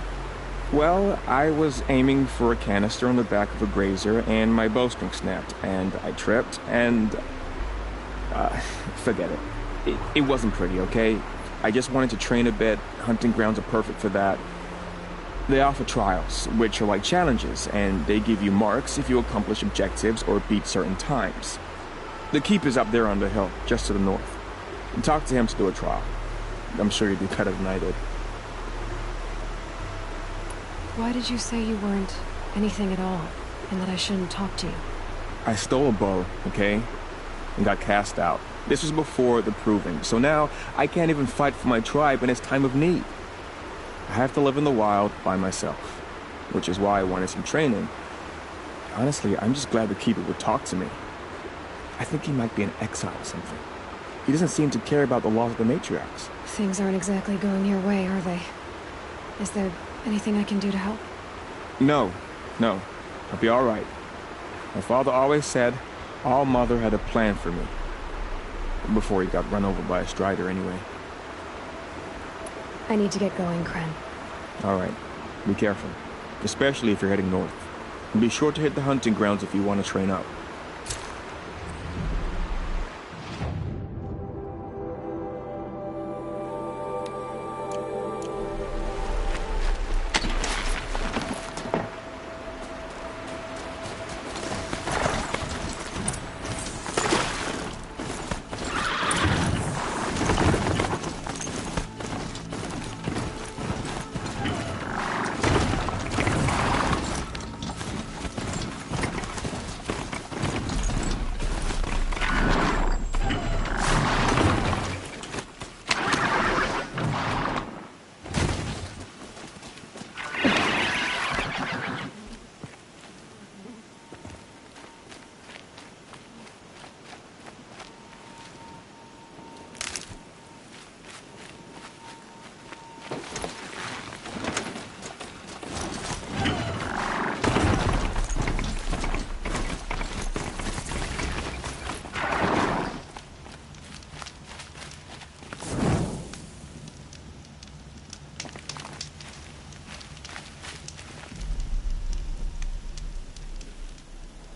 Well, I was aiming for a canister on the back of a grazer, and my bowstring snapped, and I tripped, and... forget it. It wasn't pretty, okay? I just wanted to train a bit. Hunting grounds are perfect for that. They offer trials, which are like challenges, and they give you marks if you accomplish objectives or beat certain times. The keep is up there on the hill, just to the north. And talk to him to do a trial. I'm sure you'd do better than I did. Why did you say you weren't anything at all, and that I shouldn't talk to you? I stole a bow, okay? And got cast out. This was before the proving, so now I can't even fight for my tribe in its time of need. I have to live in the wild by myself, which is why I wanted some training. Honestly, I'm just glad the Keeper would talk to me. I think he might be in exile or something. He doesn't seem to care about the laws of the matriarchs. Things aren't exactly going your way, are they? Is there anything I can do to help? No. I'll be all right. My father always said All Mother had a plan for me. Before he got run over by a strider, anyway. I need to get going, Kren. All right. Be careful. Especially if you're heading north. And be sure to hit the hunting grounds if you want to train up.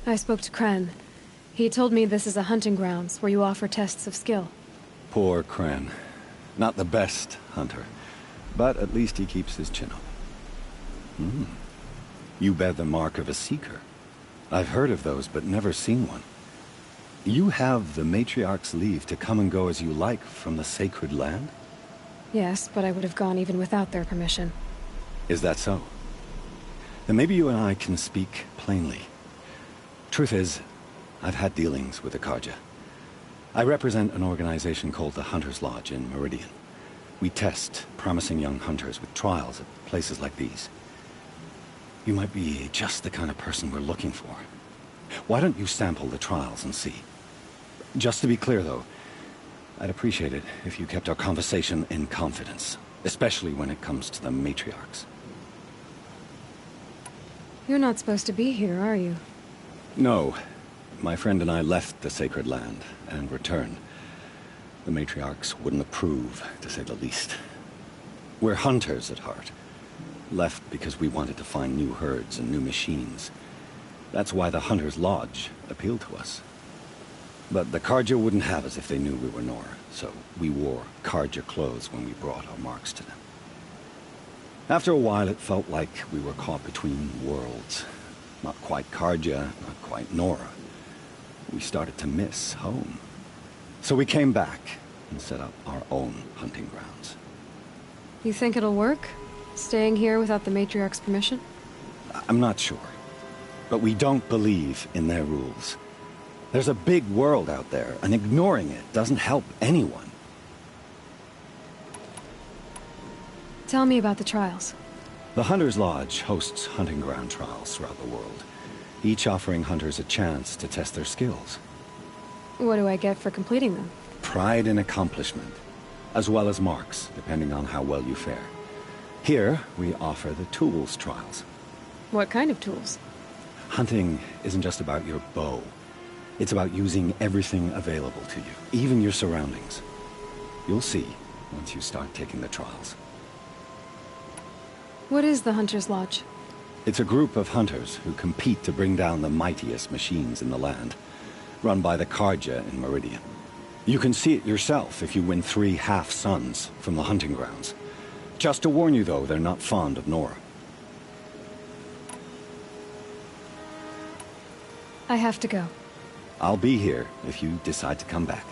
I spoke to Kren. He told me this is a hunting grounds where you offer tests of skill. Poor Kren. Not the best hunter, but at least he keeps his chin up. You bear the mark of a seeker. I've heard of those, but never seen one. You have the matriarch's leave to come and go as you like from the sacred land? Yes, but I would have gone even without their permission. Is that so? Then maybe you and I can speak plainly. Truth is, I've had dealings with the Karja. I represent an organization called the Hunter's Lodge in Meridian. We test promising young hunters with trials at places like these. You might be just the kind of person we're looking for. Why don't you sample the trials and see? Just to be clear, though, I'd appreciate it if you kept our conversation in confidence, especially when it comes to the matriarchs. You're not supposed to be here, are you? No. My friend and I left the sacred land and returned. The matriarchs wouldn't approve, to say the least. We're hunters at heart. Left because we wanted to find new herds and new machines. That's why the Hunter's Lodge appealed to us. But the Karja wouldn't have us if they knew we were Nora, so we wore Karja clothes when we brought our marks to them. After a while, it felt like we were caught between worlds. Not quite Karja, not quite Nora. We started to miss home. So we came back and set up our own hunting grounds. You think it'll work? Staying here without the matriarch's permission? I'm not sure. But we don't believe in their rules. There's a big world out there, and ignoring it doesn't help anyone. Tell me about the trials. The Hunter's Lodge hosts hunting ground trials throughout the world, each offering hunters a chance to test their skills. What do I get for completing them? Pride in accomplishment, as well as marks, depending on how well you fare. Here, we offer the tools trials. What kind of tools? Hunting isn't just about your bow. It's about using everything available to you, even your surroundings. You'll see once you start taking the trials. What is the Hunter's Lodge? It's a group of hunters who compete to bring down the mightiest machines in the land, run by the Karja in Meridian. You can see it yourself if you win 3 half-suns from the hunting grounds. Just to warn you, though, they're not fond of Nora. I have to go. I'll be here if you decide to come back.